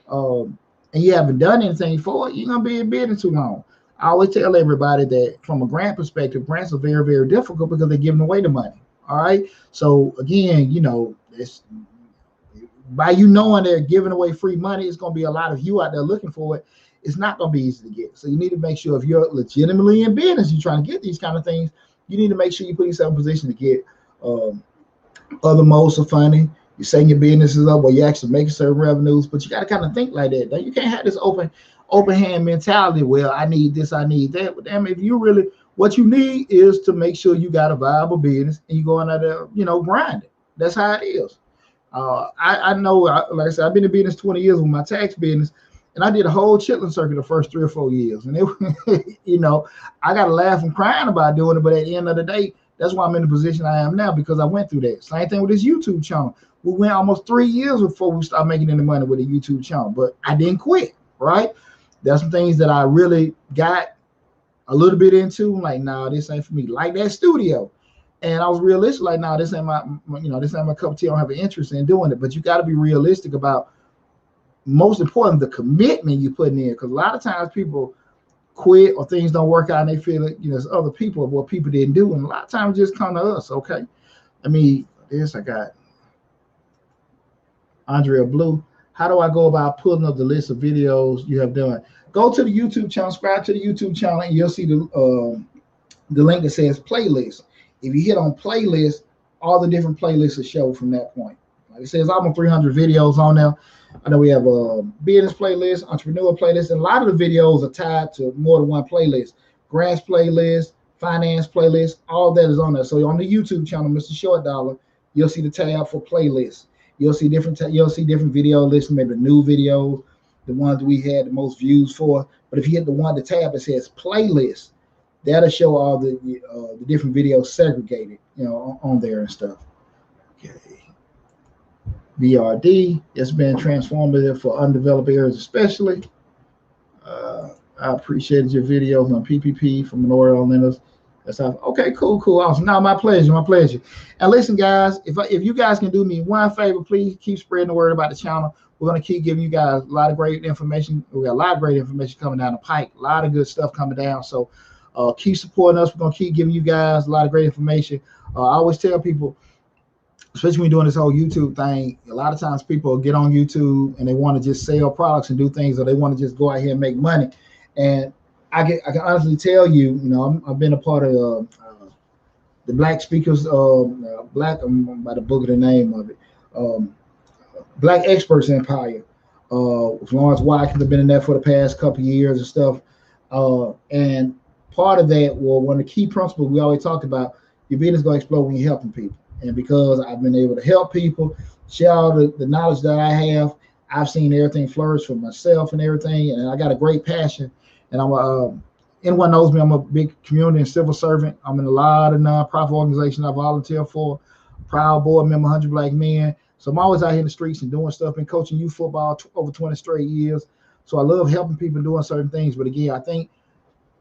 and you haven't done anything for it, you're going to be in business too long. I always tell everybody that from a grant perspective, grants are very, very difficult because they're giving away the money. All right. So again, you know, it's by you knowing they're giving away free money, it's going to be a lot of you out there looking for it. It's not going to be easy to get. So you need to make sure if you're legitimately in business, you're trying to get these kind of things, you need to make sure you put yourself in position to get other modes of funding. You're setting your businesses up where you're actually making certain revenues, but you got to kind of think like that. You can't have this open hand mentality. Well, I need this, I need that. But damn, if you really, what you need is to make sure you got a viable business and you going out there, you know, grinding. That's how it is. I know, like I said, I've been in business 20 years with my tax business, and I did a whole chitlin circuit the first 3 or 4 years. And it, you know, I got to laugh and crying about doing it, but at the end of the day, that's why I'm in the position I am now, because I went through that. Same thing with this YouTube channel. We went almost 3 years before we started making any money with the YouTube channel, but I didn't quit, right? There's some things that I really got a little bit into. Like, nah, this ain't for me. Like that studio. And I was realistic, like, nah, this ain't my, you know, this ain't my cup of tea. I don't have an interest in doing it. But you got to be realistic about, most important, the commitment you're putting in. Because a lot of times people quit or things don't work out and they feel like, you know, it's other people, what people didn't do. And a lot of times just come to us, okay? I mean, this I got Andrea Blue. How do I go about pulling up the list of videos you have done? Go to the YouTube channel, subscribe to the YouTube channel, and you'll see the the link that says playlist. If you hit on playlist, all the different playlists will show from that point. Like it says, almost 300 videos on there. I know we have a business playlist, entrepreneur playlist, and a lot of the videos are tied to more than one playlist. Grants playlist, finance playlist, all that is on there. So on the YouTube channel, Mr. Short Dollar, you'll see the tab for playlists. You'll see different video lists, maybe new videos, the ones we had the most views for. But if you hit the tab that says playlist, that'll show all the different videos segregated, on there and stuff. Okay. BRD, it's been transformative for undeveloped areas, especially. I appreciated your videos on PPP for minority lenders. That's how, okay, cool, awesome. No, my pleasure. And listen, guys, if you guys can do me one favor, please keep spreading the word about the channel. We're gonna keep giving you guys a lot of great information. We got a lot of great information coming down the pike, a lot of good stuff coming down. So keep supporting us. We're gonna keep giving you guys a lot of great information. I always tell people, especially when you're doing this whole YouTube thing, a lot of times people get on YouTube and they want to just sell products and do things, or they want to just go out here and make money. And I can honestly tell you, I've been a part of the Black Speakers, Black, I'm about to booger the name of it, Black Experts Empire. With Lawrence Watkins, have been in there for the past couple of years and stuff. And part of that, well, one of the key principles we always talk about, your business is going to explode when you're helping people. And because I've been able to help people, share all the knowledge that I have, I've seen everything flourish for myself and everything. And I got a great passion. And anyone knows me, I'm a big community and civil servant. I'm in a lot of nonprofit organizations I volunteer for, proud board member, 100 Black Men. So I'm always out here in the streets and doing stuff, been coaching youth football over 20 straight years. So I love helping people doing certain things. But again, I think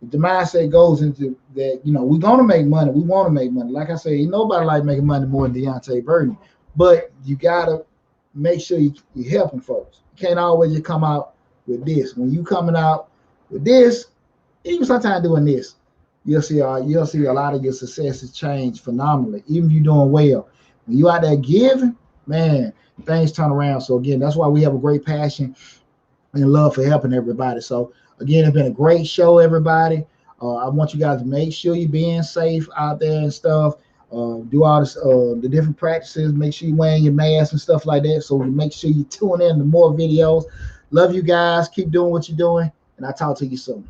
the mindset goes into that, we're going to make money. We want to make money. Like I say, ain't nobody like making money more than Deonte Burden. But you got to make sure you're helping folks. You can't always just come out with this. When you coming out with this, even sometimes doing this, you'll see a lot of your successes change phenomenally. Even if you're doing well, when you out there giving, man, things turn around. So again, that's why we have a great passion and love for helping everybody. So again, it's been a great show, everybody. I want you guys to make sure you're being safe out there and stuff. Do all this, the different practices. Make sure you're wearing your mask and stuff like that. So make sure you tune in to more videos. Love you guys. Keep doing what you're doing, and I'll talk to you soon.